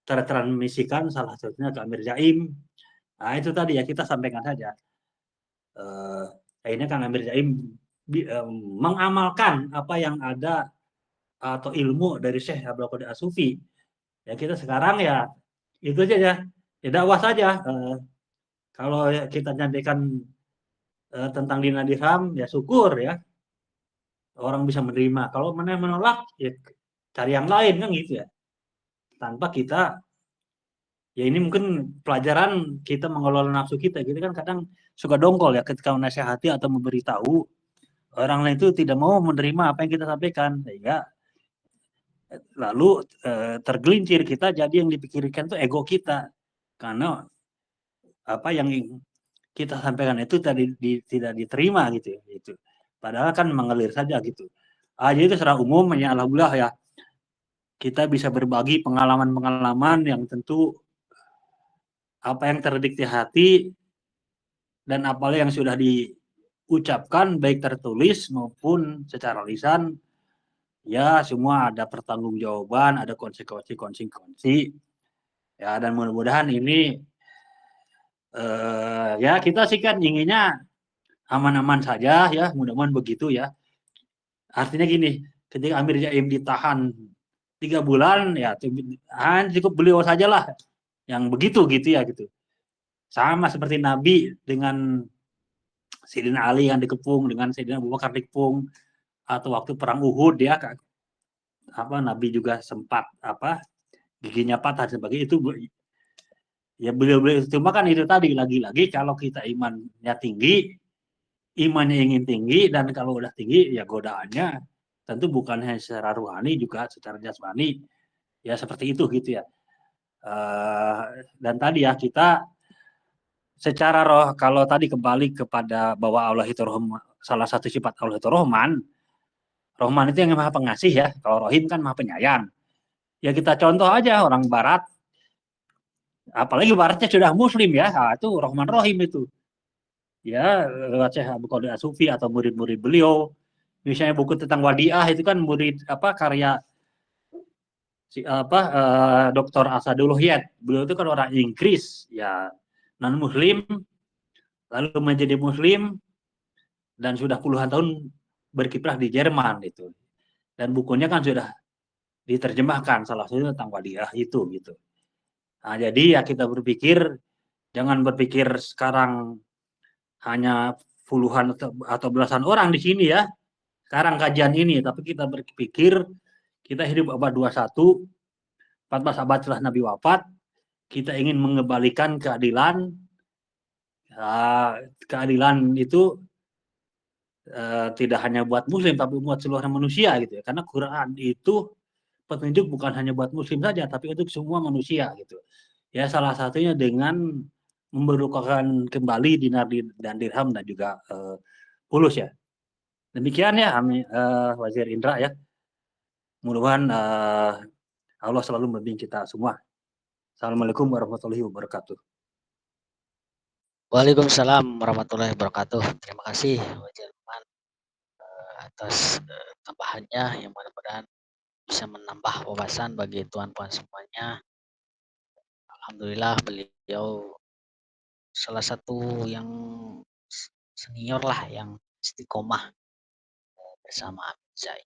tertransmisikan salah satunya ke Amir Jaim. Nah itu tadi ya kita sampaikan saja akhirnya kan Amir Jaim mengamalkan apa yang ada atau ilmu dari Syekh Abdul Qadir As-Sufi. Ya kita sekarang ya itu aja ya dakwah saja. Kalau kita nyampaikan tentang dina dirham ya syukur ya orang bisa menerima. Kalau menolak ya cari yang lain kan gitu ya. Tanpa kita ya ini mungkin pelajaran kita mengelola nafsu kita. Kita kan kadang suka dongkol ya ketika menasihati atau memberitahu orang lain itu tidak mau menerima apa yang kita sampaikan sehingga lalu tergelincir kita jadi yang dipikirkan itu ego kita karena apa yang kita sampaikan itu tidak diterima gitu ya, gitu. Padahal kan mengalir saja gitu. Jadi itu secara umum ya alhamdulillah ya kita bisa berbagi pengalaman-pengalaman yang tentu apa yang terbetik di hati dan apa yang sudah diucapkan baik tertulis maupun secara lisan ya semua ada pertanggungjawaban, ada konsekuensi ya dan mudah-mudahan ini ya kita sih kan inginnya aman-aman saja ya, mudah-mudahan begitu ya. Artinya gini, ketika Amir Jaim ditahan 3 bulan ya cukup beliau sajalah yang begitu gitu ya gitu. Sama seperti Nabi dengan Sayyidina Ali yang dikepung, dengan Sayyidina Abu Bakar dikepung, atau waktu perang Uhud ya Nabi juga sempat giginya patah dan sebagainya itu ya beliau cuma kan itu tadi lagi-lagi kalau kita imannya tinggi, imannya ingin tinggi dan kalau udah tinggi ya godaannya tentu bukan hanya secara rohani juga secara jasmani ya seperti itu gitu ya. Dan tadi ya kita secara roh kalau tadi kembali kepada bahwa Allah itu salah satu sifat Allah itu Rahman. Rahman itu yang maha pengasih ya. Kalau Rahim kan maha penyayang. Ya kita contoh aja orang Barat. Apalagi Baratnya sudah Muslim ya. Itu Rahman Rahim itu. Ya lewat Syekh Abu Qadir As-Sufi atau murid-murid beliau. Misalnya buku tentang Wadiah itu kan murid karya Dr. Asadullah Yat. Beliau itu kan orang Inggris ya non Muslim lalu menjadi Muslim dan sudah puluhan tahun berkiprah di Jerman itu. Dan bukunya kan sudah diterjemahkan salah satunya tentang Wadiah itu gitu. Nah, jadi ya kita berpikir jangan berpikir sekarang hanya puluhan atau belasan orang di sini ya. Sekarang kajian ini, tapi kita berpikir kita hidup abad 21, 14 abad setelah Nabi wafat, kita ingin mengembalikan keadilan. Keadilan itu tidak hanya buat Muslim, tapi buat seluruh manusia gitu ya. Karena Quran itu petunjuk bukan hanya buat Muslim saja, tapi untuk semua manusia gitu. Ya salah satunya dengan memberdayakan kembali dinar dan dirham dan juga fulus ya. Demikian ya Wazir Indra ya. Mudah-mudahan Allah selalu membimbing kita semua. Assalamualaikum warahmatullahi wabarakatuh. Waalaikumsalam warahmatullahi wabarakatuh. Terima kasih Wazir Lukman atas tambahannya yang mudah-mudahan bisa menambah wawasan bagi tuan-tuan semuanya. Alhamdulillah beliau salah satu yang senior lah yang istiqomah bersama Amin Zain.